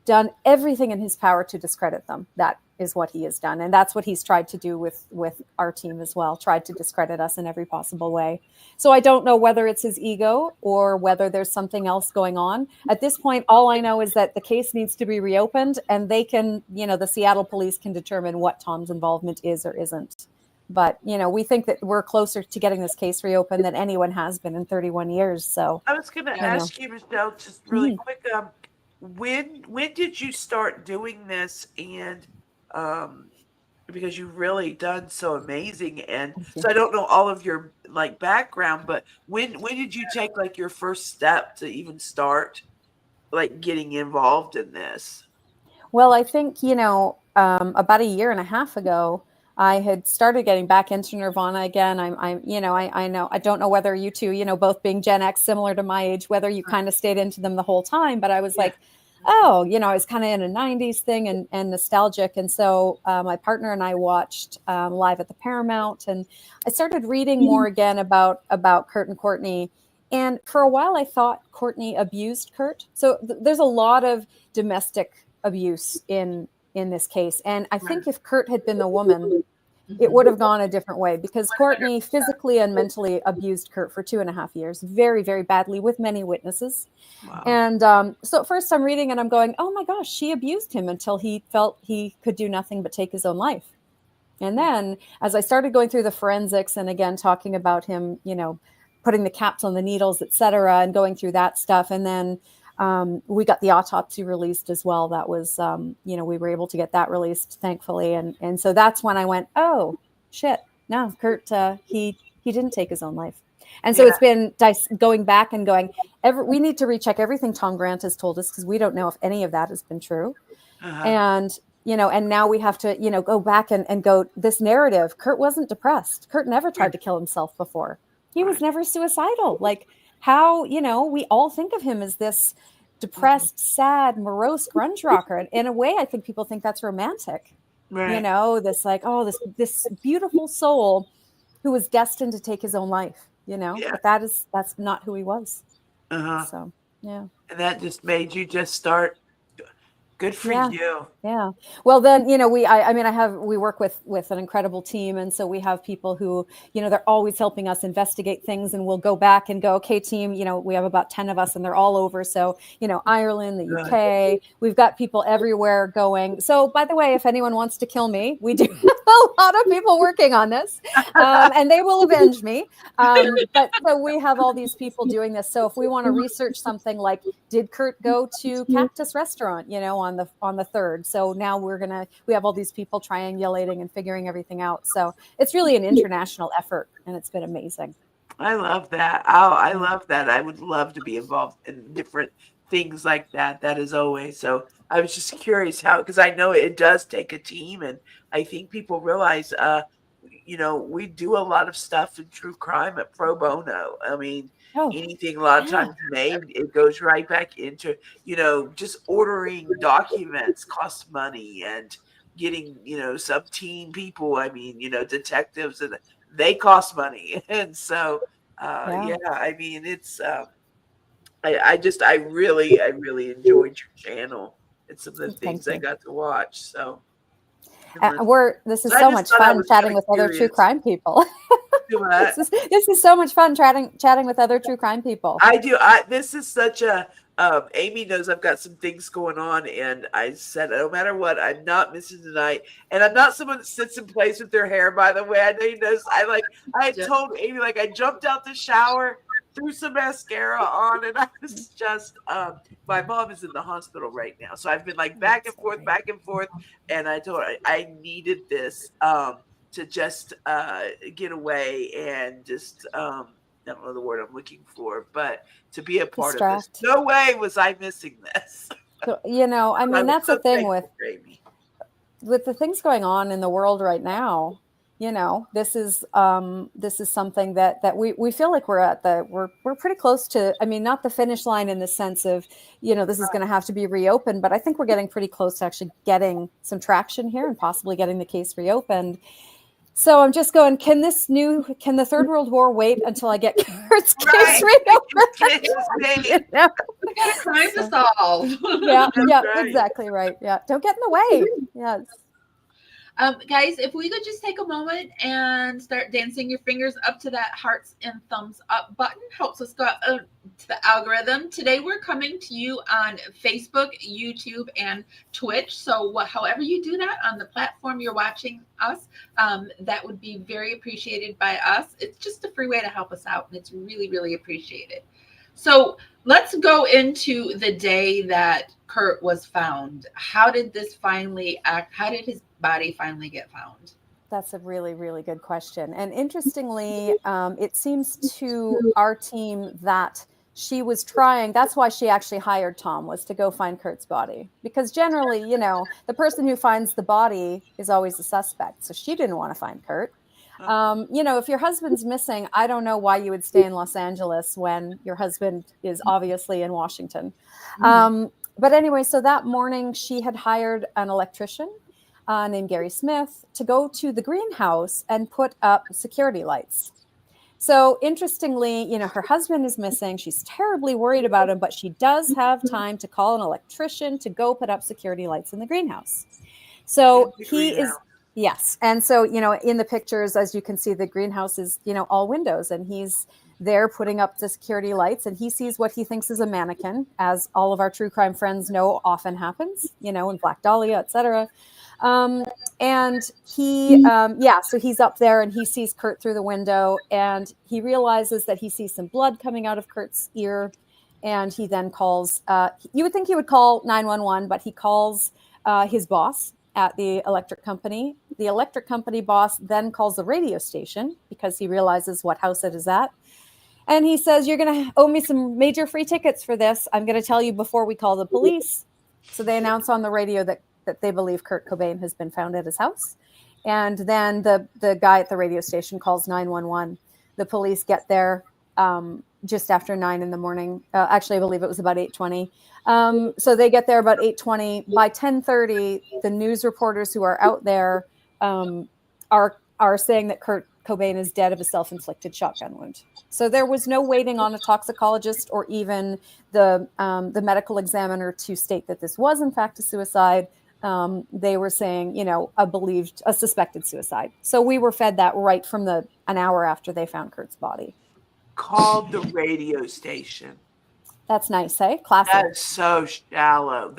done everything in his power to discredit them. That is what he has done. And that's what he's tried to do with our team as well, tried to discredit us in every possible way. So I don't know whether it's his ego or whether there's something else going on. At this point, all I know is that the case needs to be reopened, and they can, the Seattle police can determine what Tom's involvement is or isn't. But, we think that we're closer to getting this case reopened than anyone has been in 31 years. So I was going to ask you, Michelle, just really quick, when did you start doing this? And because you've really done so amazing, and so I don't know all of your like background, but when did you take like your first step to even start like getting involved in this? Well, I think about a year and a half ago, I had started getting back into Nirvana again. I know I don't know whether you two, both being Gen X, similar to my age, whether you kind of stayed into them the whole time, but I was like, oh, I was kind of in a 90s thing and nostalgic. And so my partner and I watched Live at the Paramount, and I started reading more again about Kurt and Courtney. And for a while, I thought Courtney abused Kurt. So there's a lot of domestic abuse in this case. And I think if Kurt had been the woman, it would have gone a different way, because Courtney physically and mentally abused Kurt for 2.5 years, very, very badly, with many witnesses. Wow. And so at first I'm reading and I'm going, oh my gosh, she abused him until he felt he could do nothing but take his own life. And then as I started going through the forensics and again, talking about him, putting the caps on the needles, et cetera, and going through that stuff. And then we got the autopsy released as well. That was, we were able to get that released, thankfully. And so that's when I went, oh, shit, no, Kurt, he didn't take his own life. And so it's been going back and going, we need to recheck everything Tom Grant has told us, because we don't know if any of that has been true. And, and now we have to, go back and go, this narrative, Kurt wasn't depressed. Kurt never tried to kill himself before. He was never suicidal. Like, how, we all think of him as this depressed, sad, morose grunge rocker. And in a way, I think people think that's romantic. Right. This like, oh, this beautiful soul who was destined to take his own life, but that's not who he was. So, yeah. And that just made you just start Good for Yeah. you. Yeah. Well, then, we work with an incredible team. And so we have people who, they're always helping us investigate things, and we'll go back and go, okay, team, we have about 10 of us and they're all over. So, Ireland, the UK, we've got people everywhere going. So by the way, if anyone wants to kill me, we do have a lot of people working on this, and they will avenge me. But so we have all these people doing this. So if we want to research something like, did Kurt go to Cactus Restaurant, on the 3rd? So now we have all these people triangulating and figuring everything out. So it's really an international effort, and it's been amazing. I love that. Oh, I love that. I would love to be involved in different things like that. That is always. So I was just curious because I know it does take a team, and I think people realize, we do a lot of stuff in true crime at pro bono. I mean, anything a lot of times made, it goes right back into, just ordering documents costs money, and getting, sub-team people. I mean, detectives, and they cost money. And so, I mean, it's, I really enjoyed your channel. It's some of the things I got to watch. So this is so much fun chatting with other true crime people. This is so much fun chatting with other true crime people. I do. This is such a, Amy knows I've got some things going on, and I said, no matter what, I'm not missing tonight. And I'm not someone that sits in place with their hair, by the way. I know you know, I told Amy, I jumped out the shower, threw some mascara on, and I was just, my mom is in the hospital right now. So I've been back and forth. And I told her I needed this, to just get away and just, I don't know the word I'm looking for, but to be a part of this. No way was I missing this. So, that's the thing with the things going on in the world right now. This is something that we feel like we're pretty close to. I mean, not the finish line in the sense of, this is going to have to be reopened, but I think we're getting pretty close to actually getting some traction here and possibly getting the case reopened. So I'm just going, can the Third World War wait until I get Kurt's case reopened? We got a crime to solve. Yeah, exactly right. Yeah, don't get in the way. Yeah. Guys, if we could just take a moment and start dancing your fingers up to that hearts and thumbs up button, helps us go to the algorithm. Today we're coming to you on Facebook, YouTube, and Twitch. So however you do that on the platform you're watching us, that would be very appreciated by us. It's just a free way to help us out, and it's really, really appreciated. So let's go into the day that Kurt was found. How did this finally act? How did his body finally get found? That's a really, really good question. And interestingly, it seems to our team that she was trying, that's why she actually hired Tom, was to go find Kurt's body. Because generally, the person who finds the body is always the suspect. So she didn't want to find Kurt. If your husband's missing, I don't know why you would stay in Los Angeles when your husband is obviously in Washington. But anyway, so that morning she had hired an electrician named Gary Smith to go to the greenhouse and put up security lights. So interestingly, her husband is missing. She's terribly worried about him, but she does have time to call an electrician to go put up security lights in the greenhouse. So yes. And so, in the pictures, as you can see, the greenhouse is, all windows, and he's there putting up the security lights, and he sees what he thinks is a mannequin, as all of our true crime friends know often happens, in Black Dahlia, etc. And he, so he's up there and he sees Kurt through the window, and he realizes that he sees some blood coming out of Kurt's ear. And he then calls, you would think he would call 911, but he calls his boss at the electric company. The electric company boss then calls the radio station because he realizes what house it is at. And he says, you're going to owe me some major free tickets for this. I'm going to tell you before we call the police. So they announce on the radio that they believe Kurt Cobain has been found at his house. And then the guy at the radio station calls 911. The police get there just after 9 in the morning. Actually, I believe it was about 8:20. So they get there about 8:20. By 10:30, the news reporters who are out there are saying that Kurt Cobain is dead of a self-inflicted shotgun wound. So there was no waiting on a toxicologist or even the medical examiner to state that this was in fact a suicide. They were saying, a suspected suicide. So we were fed that right from an hour after they found Kurt's body. Called the radio station. That's nice, hey? Classic. That is so shallow.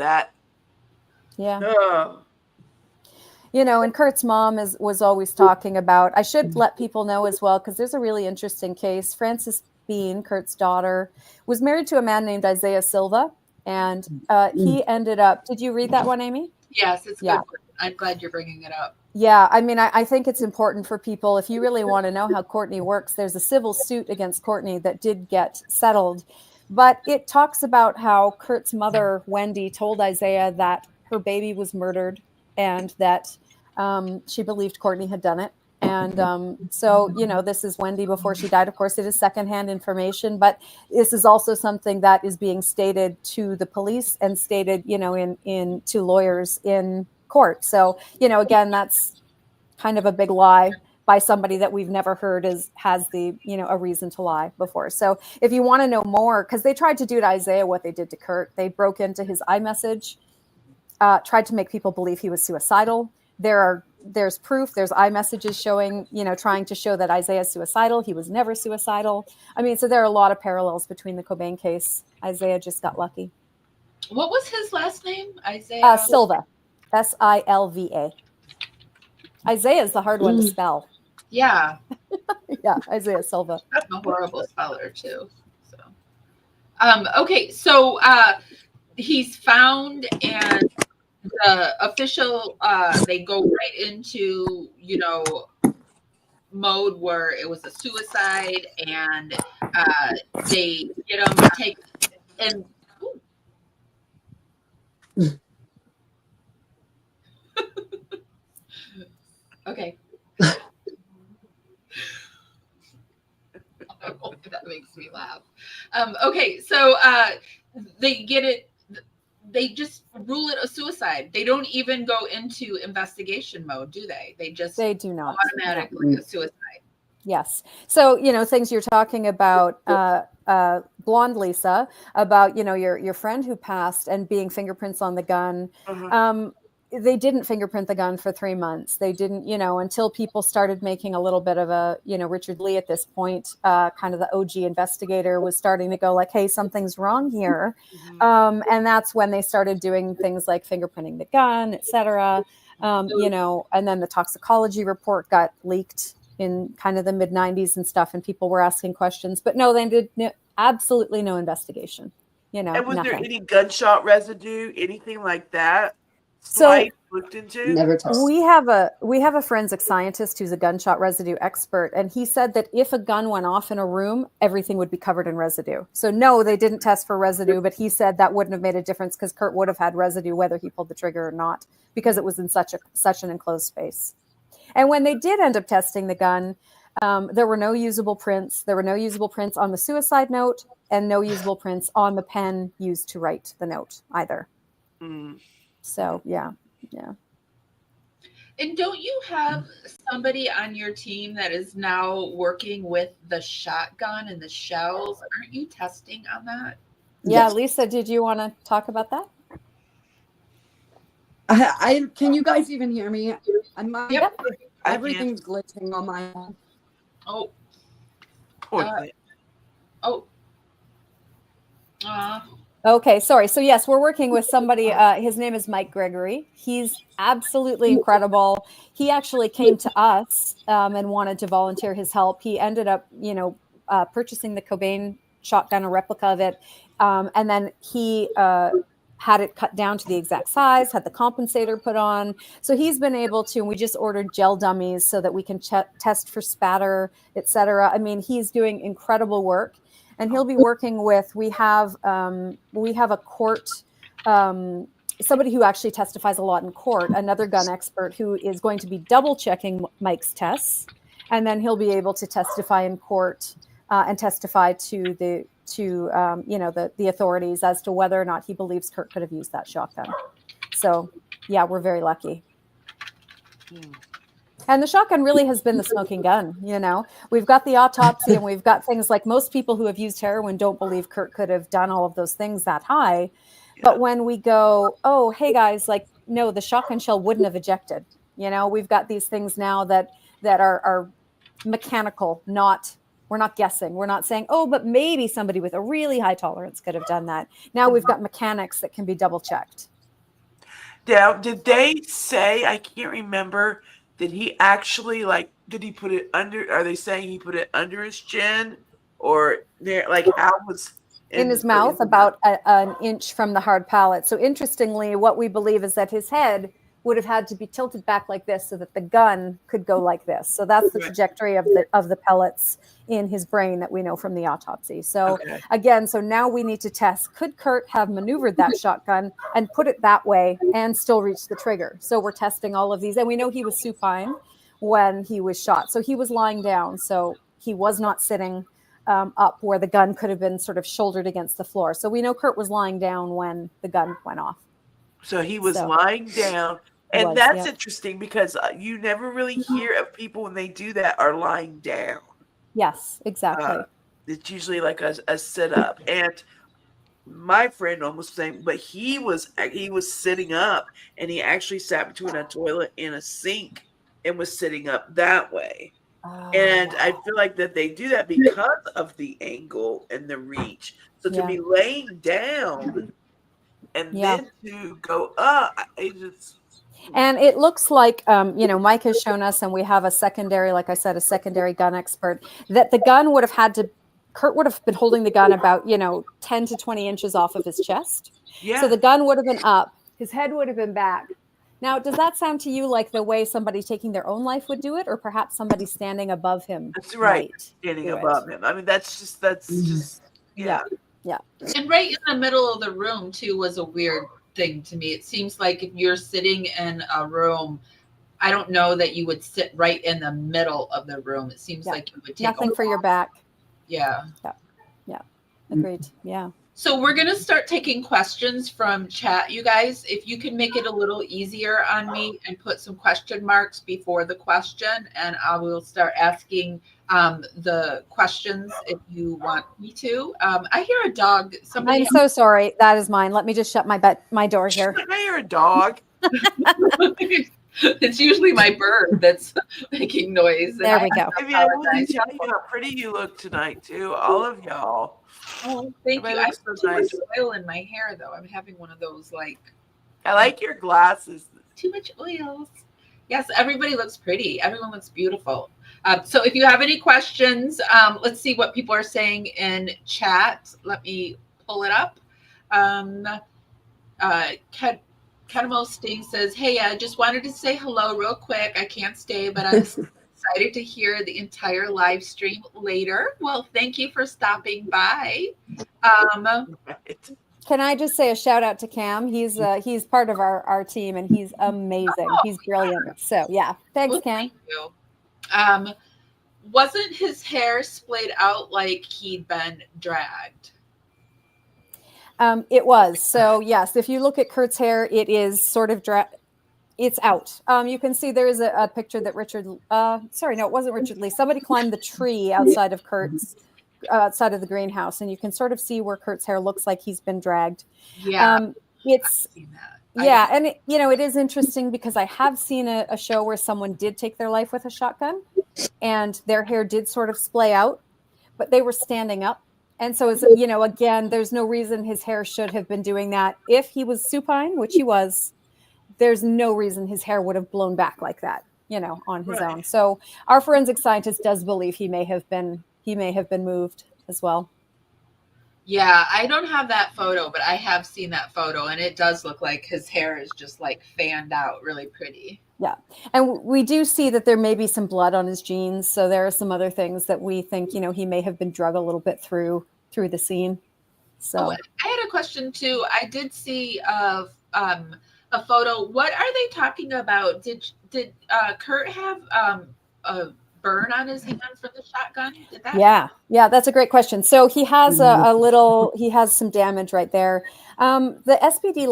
Yeah. And Kurt's mom was always talking about, I should let people know as well, because there's a really interesting case. Frances Bean, Kurt's daughter, was married to a man named Isaiah Silva. And he ended up, did you read that one, Amy? Yes, it's good. I'm glad you're bringing it up. Yeah, I mean, I think it's important for people, if you really want to know how Courtney works, there's a civil suit against Courtney that did get settled. But it talks about how Kurt's mother, Wendy, told Isaiah that her baby was murdered and that she believed Courtney had done it. And so, this is Wendy before she died. Of course, it is secondhand information, but this is also something that is being stated to the police and stated, in to lawyers in court. So, again, that's kind of a big lie by somebody that we've never heard has the, a reason to lie before. So if you want to know more, because they tried to do to Isaiah what they did to Kurt, they broke into his iMessage, tried to make people believe he was suicidal. There's proof, there's iMessages showing, trying to show that Isaiah's suicidal. He was never suicidal. I mean, so there are a lot of parallels between the Cobain case. Isaiah just got lucky. What was his last name? Isaiah? Silva. Silva. Isaiah is the hard one to spell. Yeah. Yeah, Isaiah Silva. I'm a horrible speller too. So, okay, so he's found, and the official they go right into mode where it was a suicide, and they get him take and. Okay. That makes me laugh. Okay, so they get it. They just rule it a suicide. They don't even go into investigation mode, do they? They do not automatically a suicide. Yes. So things you're talking about, Blonde Lisa, about your friend who passed and being fingerprints on the gun. Uh-huh. They didn't fingerprint the gun for 3 months. They didn't, until people started making a little bit of a, Richard Lee at this point, kind of the OG investigator was starting to go like, hey, something's wrong here. Mm-hmm. And that's when they started doing things like fingerprinting the gun, et cetera. And then the toxicology report got leaked in kind of the mid 90s and stuff. And people were asking questions, but no, they did absolutely no investigation, And was nothing. there any gunshot residue, anything like that? So looked into? Never touched. we have a forensic scientist who's a gunshot residue expert, and he said that if a gun went off in a room, everything would be covered in residue. So no, they didn't test for residue, but he said that wouldn't have made a difference because Kurt would have had residue whether he pulled the trigger or not, because it was in such an enclosed space. And when they did end up testing the gun, there were no usable prints. There were no usable prints on the suicide note and no usable prints on the pen used to write the note either. Mm. So, yeah. And don't you have somebody on your team that is now working with the shotgun and the shells? Aren't you testing on that? Yeah, Yes. Lisa, did you want to talk about that? I can you guys even hear me? Yep. Everything's glitching on my end. Oh. Poor thing. Okay, sorry. So yes, we're working with somebody. His name is Mike Gregory. He's absolutely incredible. He actually came to us and wanted to volunteer his help. He ended up, purchasing the Cobain shotgun, a replica of it, and then he had it cut down to the exact size, had the compensator put on. So he's been able to, and we just ordered gel dummies so that we can test for spatter, et cetera. I mean, he's doing incredible work. And he'll be working with, we have a court, somebody who actually testifies a lot in court, another gun expert who is going to be double checking Mike's tests. And then he'll be able to testify in court and testify to the authorities as to whether or not he believes Kurt could have used that shotgun. So yeah, we're very lucky. And the shotgun really has been the smoking gun. We've got the autopsy, and we've got things like most people who have used heroin don't believe Kurt could have done all of those things that high. Yeah. But when we go, oh, hey guys, like, no, the shotgun shell wouldn't have ejected. We've got these things now that are mechanical, we're not guessing. We're not saying, oh, but maybe somebody with a really high tolerance could have done that. Now we've got mechanics that can be double checked. Now, did they say, I can't remember, did he actually, did he put it under, are they saying he put it under his chin? Or there, how was... In his mouth, about an inch from the hard palate. So interestingly, what we believe is that his head would have had to be tilted back like this so that the gun could go like this. So that's the trajectory of the pellets in his brain that we know from the autopsy. So again, so now we need to test, could Kurt have maneuvered that shotgun and put it that way and still reach the trigger? So we're testing all of these. And we know he was supine when he was shot. So he was lying down. So he was not sitting up where the gun could have been sort of shouldered against the floor. So we know Kurt was lying down when the gun went off. So he was lying down. And that's interesting because you never really hear of people when they do that are lying down. Yes, exactly. It's usually like a sit up. And my friend almost saying, but he was sitting up, and he actually sat between a toilet and a sink and was sitting up that way. And I feel like that they do that because of the angle and the reach. So to be laying down and then to go up, and it looks like, Mike has shown us, and we have a secondary, like I said, a secondary gun expert, that the gun would have Kurt would have been holding the gun about, 10 to 20 inches off of his chest. Yeah. So the gun would have been up. His head would have been back. Now, does that sound to you like the way somebody taking their own life would do it, or perhaps somebody standing above him? That's right. Standing above him. I mean, that's just. Yeah. And right in the middle of the room, too, was a weird thing to me. It seems like if you're sitting in a room, I don't know that you would sit right in the middle of the room. It seems like you would take nothing for your back. Yeah. Agreed. Yeah. So we're going to start taking questions from chat, you guys. If you can make it a little easier on me and put some question marks before the question, and I will start asking the questions if you want me to. I hear a dog. I'm so sorry. That is mine. Let me just shut my door here. I hear a dog. It's usually my bird that's making noise. There we go. I mean, I want to tell you how pretty you look tonight, too. All of y'all. Oh, thank you. I have too much oil in my hair, though. I'm having one of those, I like your glasses. Too much oils. Yes, everybody looks pretty. Everyone looks beautiful. So if you have any questions, let's see what people are saying in chat. Let me pull it up. Kenamo Sting says, hey, I just wanted to say hello real quick. I can't stay, but I'm excited to hear the entire live stream later. Well, thank you for stopping by. Can I just say a shout out to Cam? He's part of our team, and he's amazing. He's brilliant. So yeah, thanks, Cam. Thank you. Wasn't his hair splayed out like he'd been dragged? It was. So yes, if you look at Kurt's hair, it is sort of it's out. You can see there is a picture that it wasn't Richard Lee. Somebody climbed the tree outside of outside of the greenhouse, and you can sort of see where Kurt's hair looks like he's been dragged. Yeah. It's yeah. And it is interesting because I have seen a show where someone did take their life with a shotgun and their hair did sort of splay out, but they were standing up. And so, again, there's no reason his hair should have been doing that. If he was supine, which he was, there's no reason his hair would have blown back like that, on his own. So our forensic scientist does believe he may have been moved as well. Yeah, I don't have that photo, but I have seen that photo, and it does look like his hair is just fanned out, really pretty. Yeah. And we do see that there may be some blood on his jeans. So there are some other things that we think, he may have been drugged a little bit through the scene. So I had a question too. I did see a photo. What are they talking about? Did Kurt have a burn on his hand from the shotgun? Yeah, that's a great question. So he has he has some damage right there. The SPD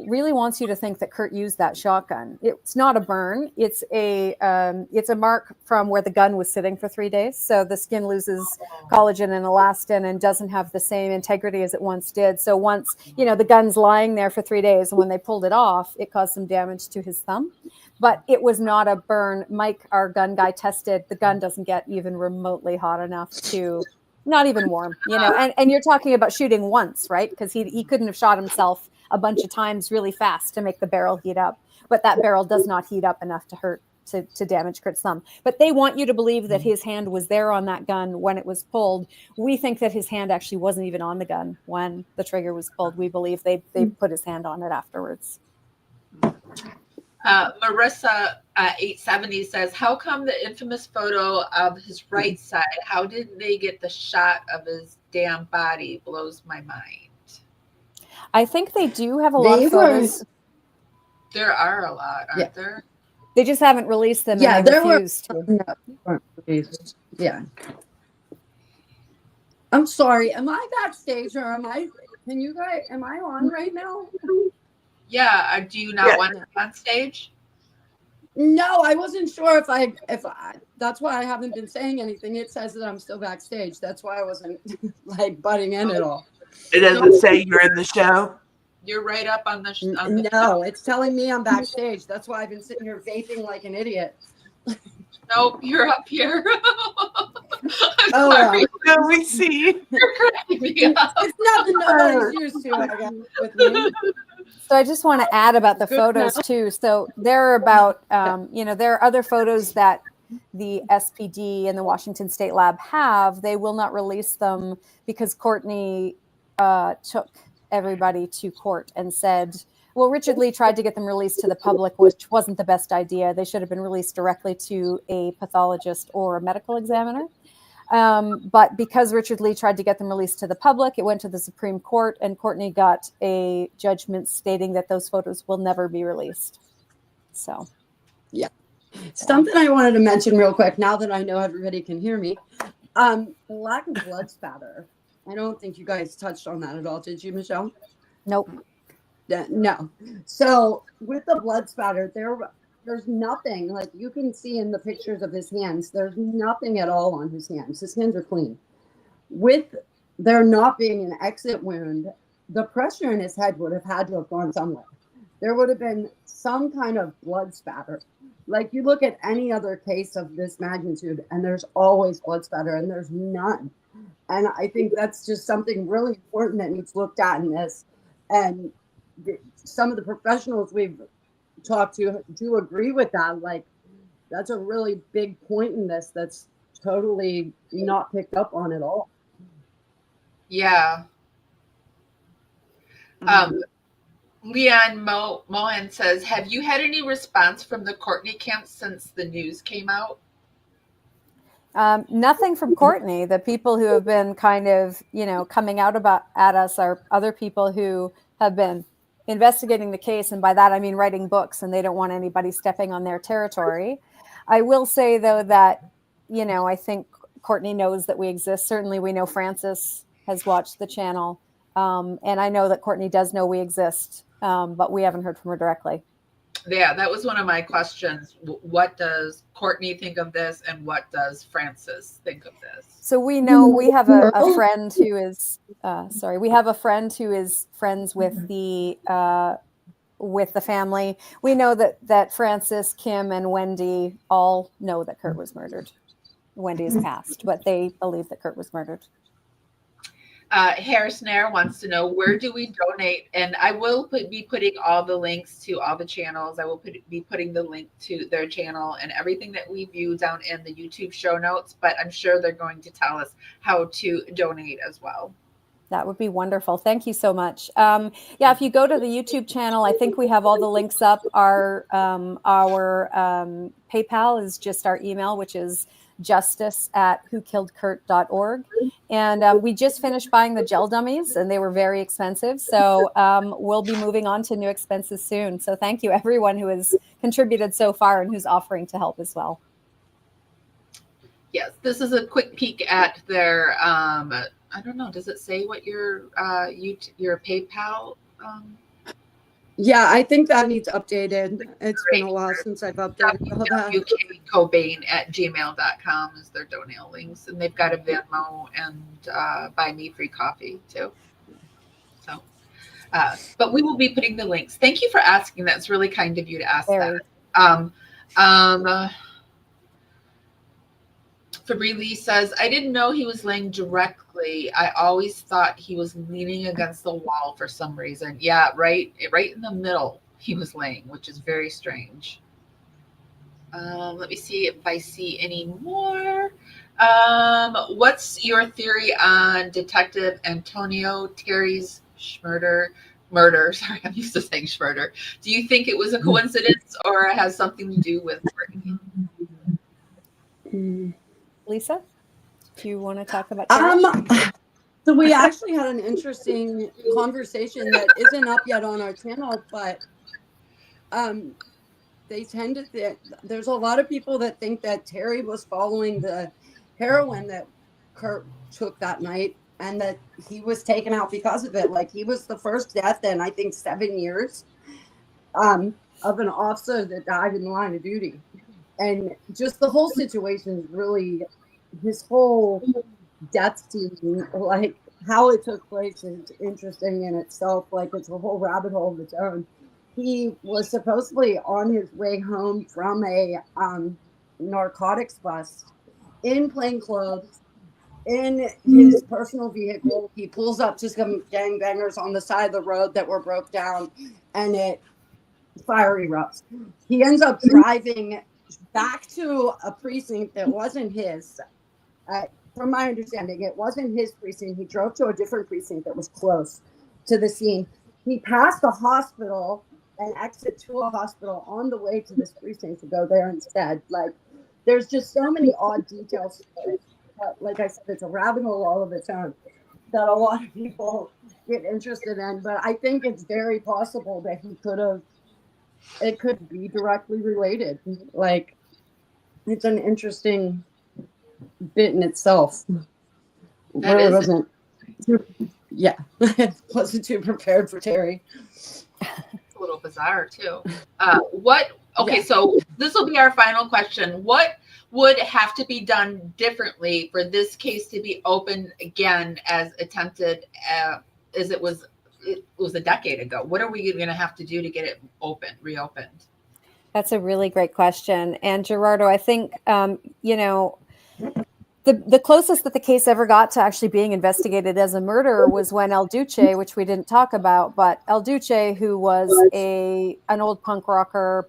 really wants you to think that Kurt used that shotgun. It's not a burn. It's a mark from where the gun was sitting for 3 days. So the skin loses collagen and elastin and doesn't have the same integrity as it once did. So once, the gun's lying there for 3 days, and when they pulled it off, it caused some damage to his thumb. But it was not a burn. Mike, our gun guy, tested. The gun doesn't get even remotely hot enough to... Not even warm, and you're talking about shooting once, right? Because he couldn't have shot himself a bunch of times really fast to make the barrel heat up. But that barrel does not heat up enough to damage Kurt's thumb. But they want you to believe that his hand was there on that gun when it was pulled. We think that his hand actually wasn't even on the gun when the trigger was pulled. We believe they put his hand on it afterwards. Marissa 870 says, how come the infamous photo of his right side, how did they get the shot of his damn body? Blows my mind. I think they do have a lot of photos. There are a lot, aren't there? They just haven't released them. Yeah, and they there refused were. Yeah. I'm sorry. Am I backstage or am I on right now? Yeah. Do you not want to be on stage? No, I wasn't sure if I, that's why I haven't been saying anything. It says that I'm still backstage. That's why I wasn't butting in at all. It doesn't say you're in the show. You're right up on the No, it's telling me I'm backstage. That's why I've been sitting here vaping like an idiot. Nope, you're up here. I'm Oh, sorry. No, we see. You're cracking me up. It's nothing nobody's used to, I guess, with me. So I just want to add about the photos too. So there are about, there are other photos that the SPD and the Washington State Lab have. They will not release them because Courtney took everybody to court and said, well, Richard Lee tried to get them released to the public, which wasn't the best idea. They should have been released directly to a pathologist or a medical examiner. But because Richard Lee tried to get them released to the public, it went to the Supreme Court, and Courtney got a judgment stating that those photos will never be released. So, yeah. Something I wanted to mention real quick, now that I know everybody can hear me. Lack of blood spatter. I don't think you guys touched on that at all, did you, Michelle? Nope. No. So with the blood spatter, there's nothing, like you can see in the pictures of his hands, there's nothing at all on his hands. His hands are clean. With there not being an exit wound, the pressure in his head would have had to have gone somewhere. There would have been some kind of blood spatter. Like you look at any other case of this magnitude and there's always blood spatter and there's none. And I think that's just something really important that needs looked at in this. And some of the professionals we've talked to do agree with that. Like, that's a really big point in this that's totally not picked up on at all. Yeah. Leon Mohan says, have you had any response from the Courtney camp since the news came out? Nothing from Courtney. The people who have been kind of, coming out at us are other people who have been investigating the case. And by that, I mean writing books, and they don't want anybody stepping on their territory. I will say, though, that, I think Courtney knows that we exist. Certainly, we know Frances has watched the channel. And I know that Courtney does know we exist, but we haven't heard from her directly. Yeah, that was one of my questions. What does Courtney think of this, and what does Frances think of this? So we know we have a friend who is we have a friend who is friends with the family. We know that Frances, Kim, and Wendy all know that Kurt was murdered. Wendy is passed, but they believe that Kurt was murdered. Harris Nair wants to know, where do we donate? And I will be putting all the links to all the channels. I will be putting the link to their channel and everything that we view down in the YouTube show notes, but I'm sure they're going to tell us how to donate as well. That would be wonderful. Thank you so much. If you go to the YouTube channel, I think we have all the links up. Our PayPal is just our email, which is justice@whokilledkurt.org. And we just finished buying the gel dummies, and they were very expensive. So we'll be moving on to new expenses soon. So thank you, everyone who has contributed so far and who's offering to help as well. Yes, this is a quick peek at their I don't know. Does it say what your PayPal? Yeah, I think that needs updated. It's been a while since I've updated all that. www.cobain@gmail.com is their donate links, and they've got a Venmo and buy me free coffee too. So, but we will be putting the links. Thank you for asking. That's really kind of you to ask that. Fabri Lee says, I didn't know he was laying directly. I always thought he was leaning against the wall for some reason. Yeah, right in the middle he was laying, which is very strange. Let me see if I see any more. What's your theory on Detective Antonio Terry's murder? Sorry, I'm used to saying Schmurder. Do you think it was a coincidence or it has something to do with Brittany? Lisa, do you want to talk about Terry? So we actually had an interesting conversation that isn't up yet on our channel, but they tend to there's a lot of people that think that Terry was following the heroin that Kurt took that night and that he was taken out because of it. Like, he was the first death in, I think, 7 years of an officer that died in the line of duty. And just the whole situation is really, his whole death scene, like how it took place, is interesting in itself. Like, it's a whole rabbit hole of its own. He was supposedly on his way home from a narcotics bust in plain clothes, in his personal vehicle. He pulls up to some gangbangers on the side of the road that were broke down, and fire erupts. He ends up driving back to a precinct that wasn't his. From my understanding, it wasn't his precinct. He drove to a different precinct that was close to the scene. He passed a hospital and exit to a hospital on the way to this precinct to go there instead. Like, there's just so many odd details. But like I said, it's a rabbit hole all of its own that a lot of people get interested in. But I think it's very possible that it could be directly related. Like, it's an interesting bit in itself. Really wasn't too prepared for Terry. It's a little bizarre too. So this will be our final question. What would have to be done differently for this case to be open again as attempted as it was a decade ago? What are we going to have to do to get it reopened? That's a really great question. And Gerardo, I think, the closest that the case ever got to actually being investigated as a murder was when El Duce, which we didn't talk about, but El Duce, who was an old punk rocker,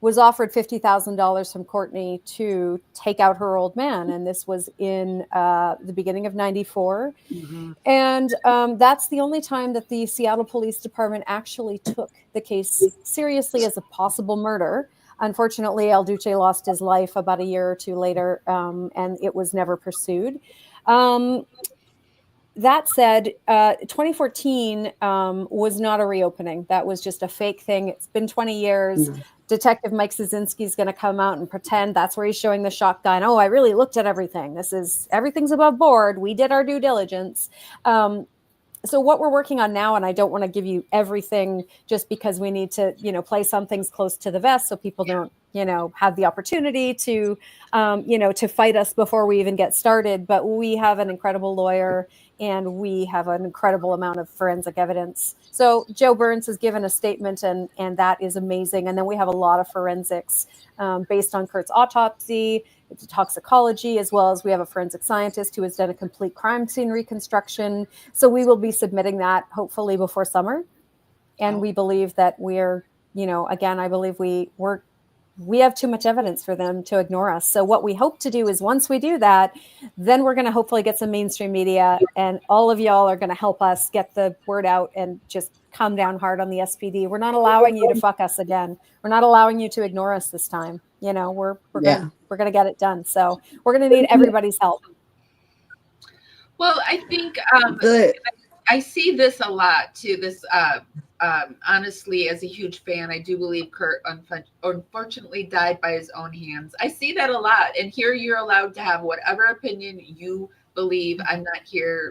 was offered $50,000 from Courtney to take out her old man. And this was in the beginning of 94. Mm-hmm. And that's the only time that the Seattle Police Department actually took the case seriously as a possible murder. Unfortunately, El Duce lost his life about a year or two later, and it was never pursued. That said, 2014 was not a reopening. That was just a fake thing. It's been 20 years. Mm-hmm. Detective Mike Szynski is going to come out and pretend that's where he's showing the shotgun. Oh, I really looked at everything. Everything's above board. We did our due diligence. So what we're working on now, and I don't want to give you everything just because we need to, play some things close to the vest so people don't, have the opportunity to, to fight us before we even get started. But we have an incredible lawyer and we have an incredible amount of forensic evidence. So Joe Burns has given a statement and that is amazing. And then we have a lot of forensics based on Kurt's autopsy, toxicology, as well as we have a forensic scientist who has done a complete crime scene reconstruction. So we will be submitting that hopefully before summer. And we believe that we're, again, I believe we have too much evidence for them to ignore us. So what we hope to do is once we do that, then we're going to hopefully get some mainstream media and all of y'all are going to help us get the word out and just come down hard on the SPD. We're not allowing you to fuck us again. We're not allowing you to ignore us this time. We're going to get it done. So we're going to need everybody's help. Well, I think I see this a lot too. This honestly, as a huge fan, I do believe Kurt unfortunately died by his own hands. I see that a lot. And here you're allowed to have whatever opinion you believe.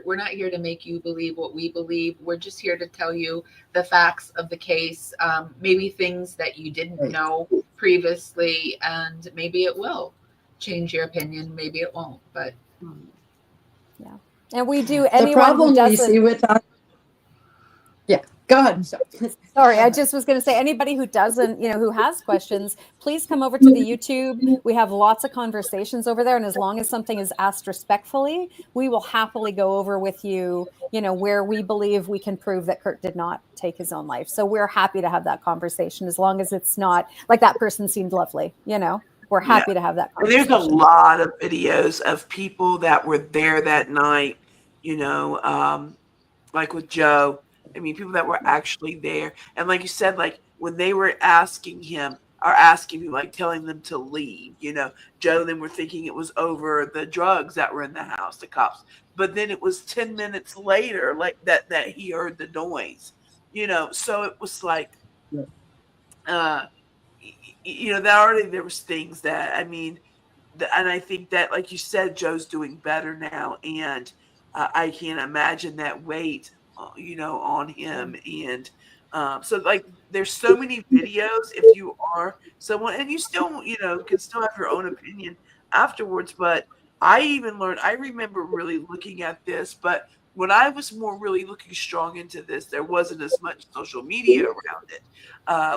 We're not here to make you believe what we believe. We're just here to tell you the facts of the case, maybe things that you didn't know previously, and maybe it will change your opinion, maybe it won't, but yeah. And we do, The anyone problem who we doesn't, see with that, yeah, go ahead. sorry, I just was going to say, anybody who doesn't, who has questions, please come over to the YouTube. We have lots of conversations over there. And as long as something is asked respectfully, we will happily go over with you, where we believe we can prove that Kurt did not take his own life. So we're happy to have that conversation, as long as it's not like that person seemed lovely, we're happy to have that conversation. There's a lot of videos of people that were there that night, like with Joe. I mean, people that were actually there. And like you said, like when they were asking him, like telling them to leave, Joe, then were thinking it was over the drugs that were in the house, the cops. But then it was 10 minutes later, like that he heard the noise, so it was like, that already there was things that, I mean, and I think that, like you said, Joe's doing better now. And I can't imagine that weight, on him. And so like, there's so many videos if you are someone, and you still, can still have your own opinion afterwards. But I remember really looking at this, but when I was more really looking strong into this, there wasn't as much social media around it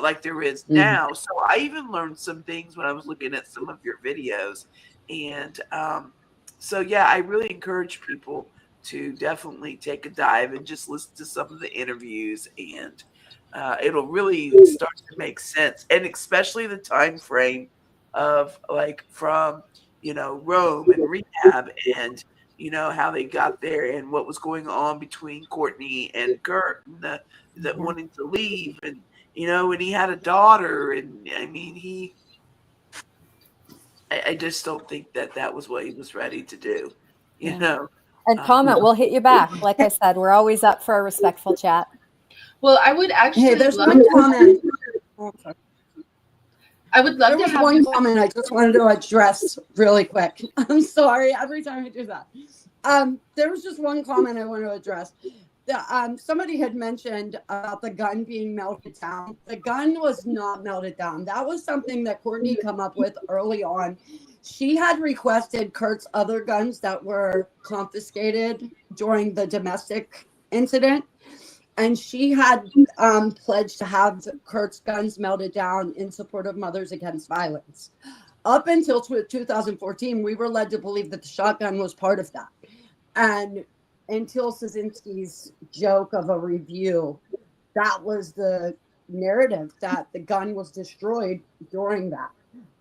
like there is now. So I even learned some things when I was looking at some of your videos. And so, yeah, I really encourage people to definitely take a dive and just listen to some of the interviews, and it'll really start to make sense. And especially the time frame of like from, Rome and rehab, and how they got there and what was going on between Courtney and Kurt, and the wanting to leave, and and he had a daughter, and I mean I just don't think that was what he was ready to do, And comment, we'll hit you back. Like I said, we're always up for a respectful chat. Well, I would actually there's love one comment. I would love to have one comment I just wanted to address really quick. I'm sorry, every time I do that. There was just one comment I want to address. Somebody had mentioned about the gun being melted down. The gun was not melted down. That was something that Courtney come up with early on. She had requested Kurt's other guns that were confiscated during the domestic incident. And she had pledged to have Kurt's guns melted down in support of Mothers Against Violence. Up until 2014, we were led to believe that the shotgun was part of that. And until Szynski's joke of a review, that was the narrative, that the gun was destroyed during that.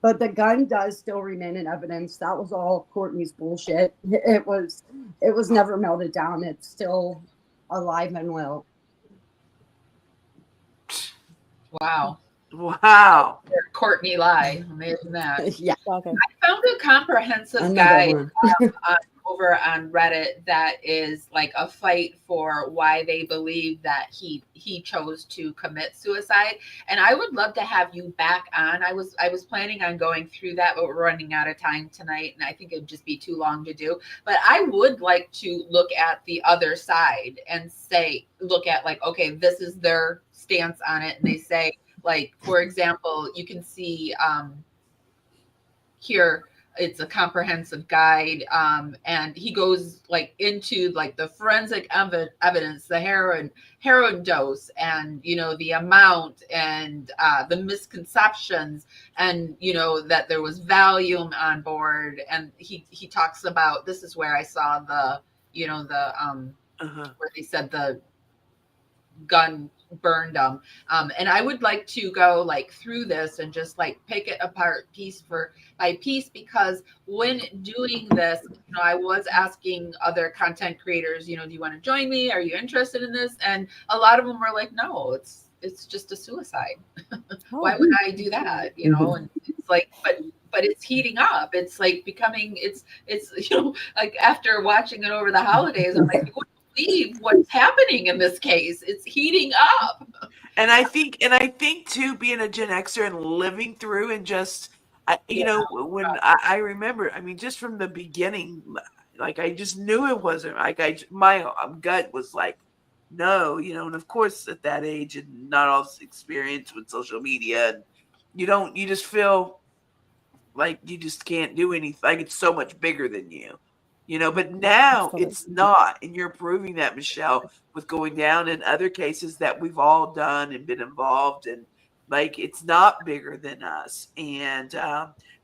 But the gun does still remain in evidence. That was all Courtney's bullshit. It was never melted down. It's still alive and well. Wow. Courtney lie. Amazing that. Yeah. Okay. I found a comprehensive guide over on Reddit that is like a fight for why they believe that he chose to commit suicide. And I would love to have you back on. I was planning on going through that, but we're running out of time tonight, and I think it'd just be too long to do. But I would like to look at the other side and look at like, okay, this is their stance on it. And they say, like, for example, you can see here, it's a comprehensive guide, and he goes like into like the forensic evidence, the heroin dose, and the amount, and the misconceptions, and that there was Valium on board. And he talks about, this is where I saw the where they said the gun burned them, and I would like to go like through this and just like pick it apart piece by piece, because when doing this, I was asking other content creators, do you want to join me? Are you interested in this? And a lot of them were like, no, it's just a suicide. Why would I do that? And it's like, but it's heating up. It's like becoming, it's like after watching it over the holidays, I'm like, what's happening in this case. It's heating up. And I think too, being a Gen Xer and living through, and just when I remember, I mean, just from the beginning, like I just knew it wasn't. Like my gut was like, no, and of course at that age and not all this experience with social media, and you just feel like you just can't do anything. Like it's so much bigger than you. But now Absolutely. it's not. And you're proving that, Michelle, with going down in other cases that we've all done and been involved in. Like it's not bigger than us. And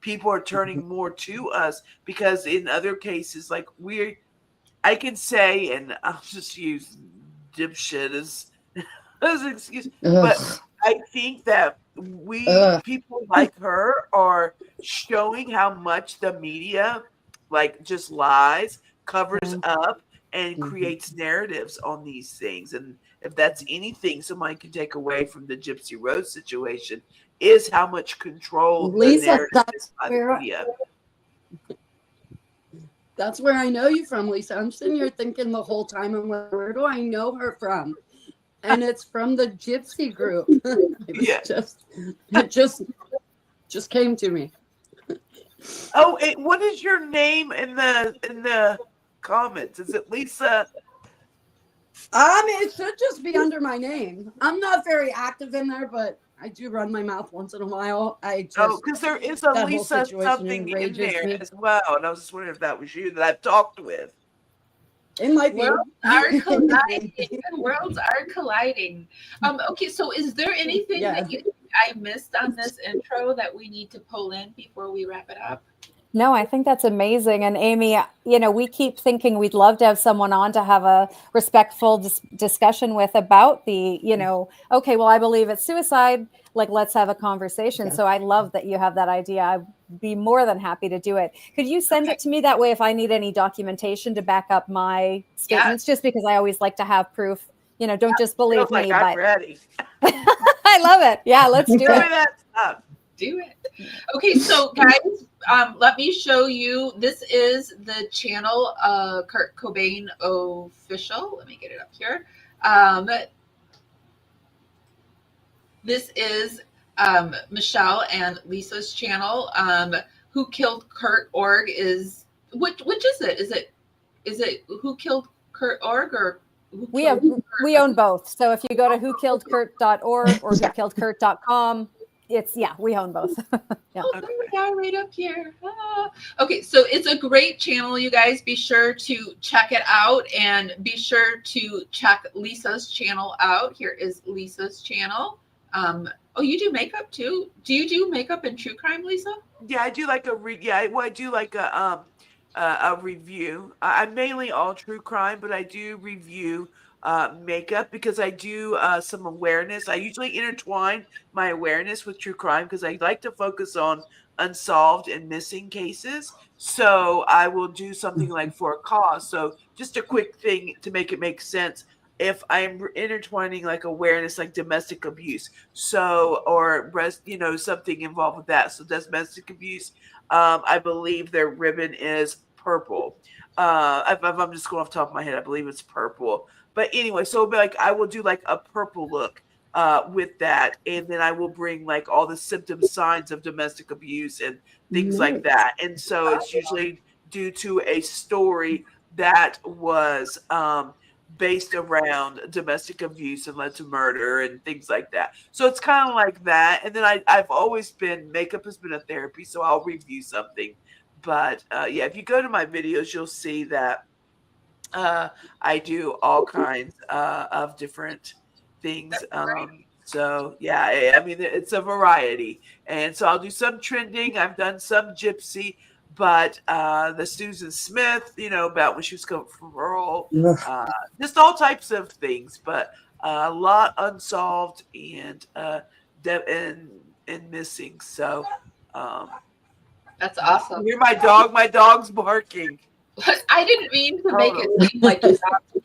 people are turning more to us because in other cases, like I can say, and I'll just use dipshit as an excuse, but I think that people like her are showing how much the media like just lies, covers up, and creates narratives on these things. And if that's anything somebody can take away from the Gypsy Rose situation, is how much control the narrative is by the media. That's where I know you from, Lisa. I'm sitting here thinking the whole time, I'm like, where do I know her from? And it's from the Gypsy group. It just came to me. Oh, what is your name in the comments? Is it Lisa? It should just be under my name. I'm not very active in there, but I do run my mouth once in a while. Because there is a Lisa something in there as well, and I was just wondering if that was you that I've talked with. It might be. Worlds are colliding. Worlds are colliding. Okay, so is there anything that I missed on this intro that we need to pull in before we wrap it up? No, I think that's amazing. And Amy, we keep thinking we'd love to have someone on to have a respectful discussion with about the, okay, well, I believe it's suicide. Like, let's have a conversation. So I love that you have that idea. I'd be more than happy to do it. Could you send it to me that way if I need any documentation to back up my statements? Just because I always like to have proof. Don't just believe me. I'm ready. I love it. Yeah, let's do it. Do it. Okay, so guys, let me show you. This is the channel, Kurt Cobain Official. Let me get it up here. This is Michelle and Lisa's channel. Who Killed Kurt.org is which is it? Is it Who Killed Kurt.org or we own both. So if you go to whokilledkurt.org or whokilledkurt.com, we own both. Yeah. Oh, there we go, right up here. Okay, so it's a great channel, you guys. Be sure to check it out and be sure to check Lisa's channel out. Here is Lisa's channel. Oh, you do makeup too? Do you do makeup and true crime, Lisa? Yeah, I do like I do like a review. I'm mainly all true crime, but I do review makeup because I do some awareness. I usually intertwine my awareness with true crime because I like to focus on unsolved and missing cases. So I will do something like For a Cause. So just a quick thing to make it make sense. If I'm intertwining like awareness, like domestic abuse, or something involved with that. So domestic abuse, I believe their ribbon is purple. If I'm just going off the top of my head, I believe it's purple. But anyway, so I will do like a purple look with that, and then I will bring like all the symptoms, signs of domestic abuse and things like that. And so it's usually due to a story that was based around domestic abuse and led to murder and things like that. So it's kind of like that. And then I've always been, makeup has been a therapy, so I'll review something. But if you go to my videos, you'll see that I do all kinds of different things. So I mean, it's a variety. And so I'll do some trending. I've done some gypsy. But the Susan Smith, about when she was going from rural, just all types of things, but a lot unsolved and missing. So that's awesome. Hear my dog. My dog's barking. I didn't mean to make it seem like you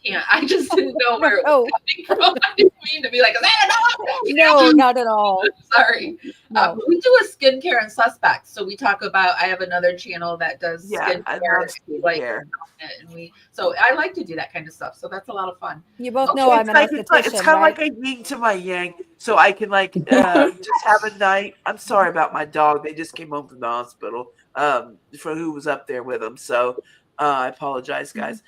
can't. I just didn't know where it was coming from. I didn't mean to be like, is that a dog? No, not at all. Sorry. No. We do a skincare and suspects. So we talk about, I have another channel that does skincare. I love skincare. So I like to do that kind of stuff. So that's a lot of fun. You both know I'm an esthetician, it's kind of like a yin to my yang. So I can just have a night. I'm sorry about my dog. They just came home from the hospital for who was up there with them. So I apologize, guys.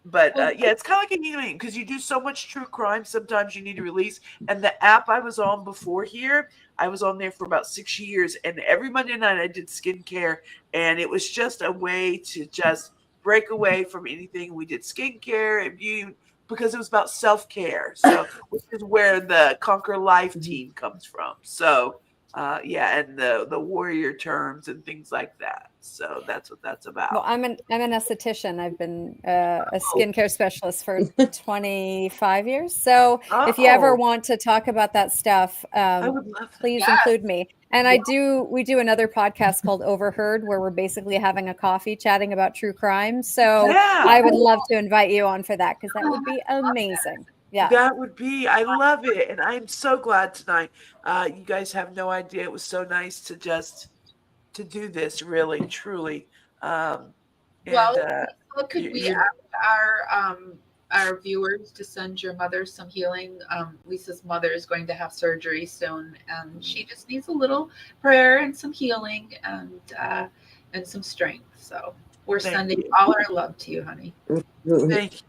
But yeah, it's kind of like a healing because you do so much true crime. Sometimes you need to release. And the app I was on before here, I was on there for about 6 years. And every Monday night I did skincare. And it was just a way to just break away from anything. We did skincare and beauty because it was about self-care. So which is where the ConquerLifeTeam comes from. So yeah, and the warrior terms and things like that. So that's what that's about. Well, I'm an esthetician. I've been a skincare specialist for 25 years. So if you ever want to talk about that stuff, I would love that. please include me. And we do another podcast called Overheard, where we're basically having a coffee chatting about true crime. So I would love to invite you on for that because that would be amazing. Yeah, that would be. I love it, and I'm so glad tonight. You guys have no idea. It was so nice to just to do this, really, truly. Could we ask our viewers to send your mother some healing? Lisa's mother is going to have surgery soon, and she just needs a little prayer and some healing and some strength. So we're sending all our love to you, honey. Thank you.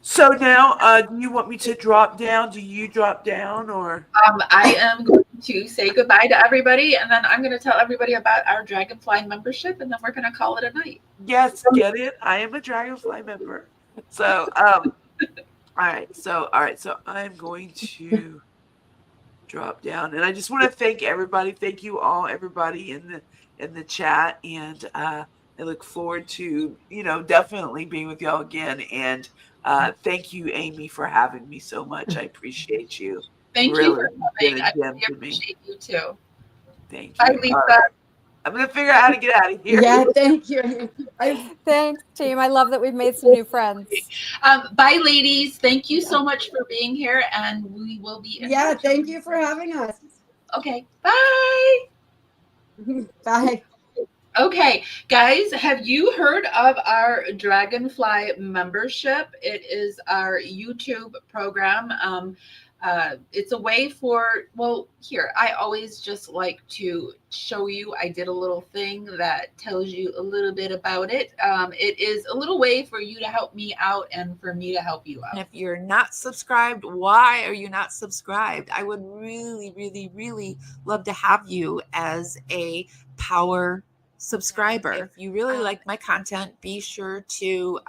So now, do you want me to drop down? Do you drop down, or? I am going to say goodbye to everybody, and then I'm going to tell everybody about our Dragonfly membership, and then we're going to call it a night. Yes, get it? I am a Dragonfly member. So, all right. So I'm going to drop down, and I just want to thank everybody. Thank you all, everybody in the chat, and I look forward to definitely being with y'all again. And thank you, Amy, for having me so much. I appreciate you. Thank you for coming. I really appreciate you too. Thank you. Bye, Lisa. Right. I'm going to figure out how to get out of here. Yeah, thank you. Thanks, team. I love that we've made some new friends. Bye, ladies. Thank you so much for being here, and we will be in touch. Thank you for having us. Okay, bye. Bye. Okay, guys, have you heard of our Dragonfly membership? It is our YouTube program. It's a way for, I always just like to show you, I did a little thing that tells you a little bit about it. It is a little way for you to help me out and for me to help you out. And if you're not subscribed, why are you not subscribed? I would really, really, really love to have you as a power subscriber. If you really like my content, be sure to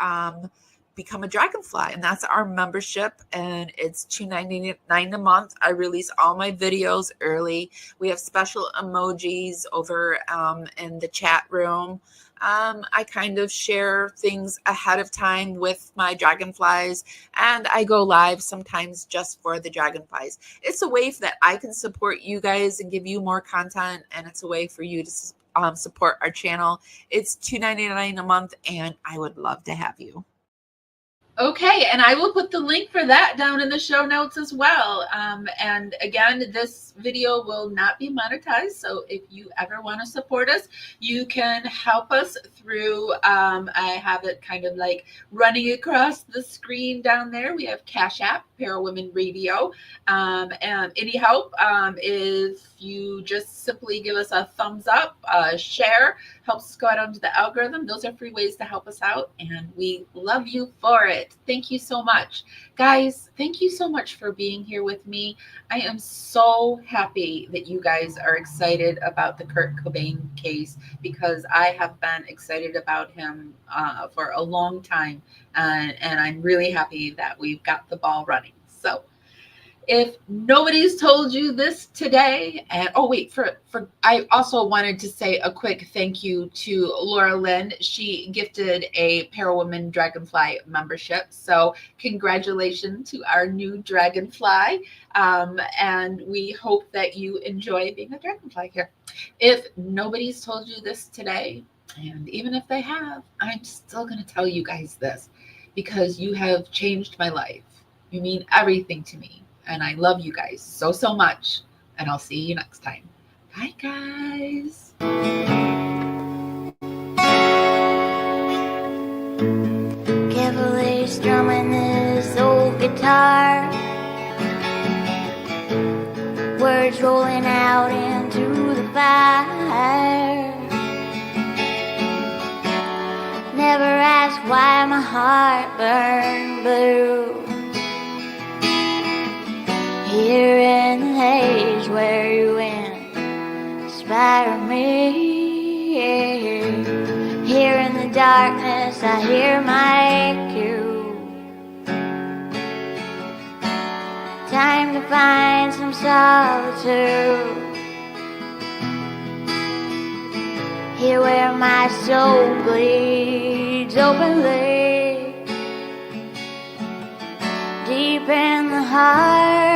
become a Dragonfly, and that's our membership, and it's $2.99 a month. I release all my videos early. We have special emojis over in the chat room. I kind of share things ahead of time with my Dragonflies, and I go live sometimes just for the Dragonflies. It's a way that I can support you guys and give you more content, and it's a way for you to support our channel. It's $2.99 a month, and I would love to have you. Okay, and I will put the link for that down in the show notes as well. And again, this video will not be monetized, so if you ever want to support us, you can help us through, I have it kind of like running across the screen down there. We have Cash App, ParawomenRadio, and any help, if you just simply give us a thumbs up, share, helps us go out onto the algorithm. Those are free ways to help us out, and we love you for it. Thank you so much. Guys, thank you so much for being here with me. I am so happy that you guys are excited about the Kurt Cobain case, because I have been excited about him for a long time, and I'm really happy that we've got the ball running. So if nobody's told you this today, and I also wanted to say a quick thank you to Laura Lynn. She gifted a Parawomen Dragonfly membership. So congratulations to our new Dragonfly. And we hope that you enjoy being a Dragonfly here. If nobody's told you this today, and even if they have, I'm still going to tell you guys this, because you have changed my life. You mean everything to me. And I love you guys so, so much. And I'll see you next time. Bye, guys. Carefully strumming this old guitar, words rolling out into the fire. Never ask why my heart burned blue. Here in the haze where you inspire me. Here in the darkness I hear my cue. Time to find some solitude. Here where my soul bleeds openly. Deep in the heart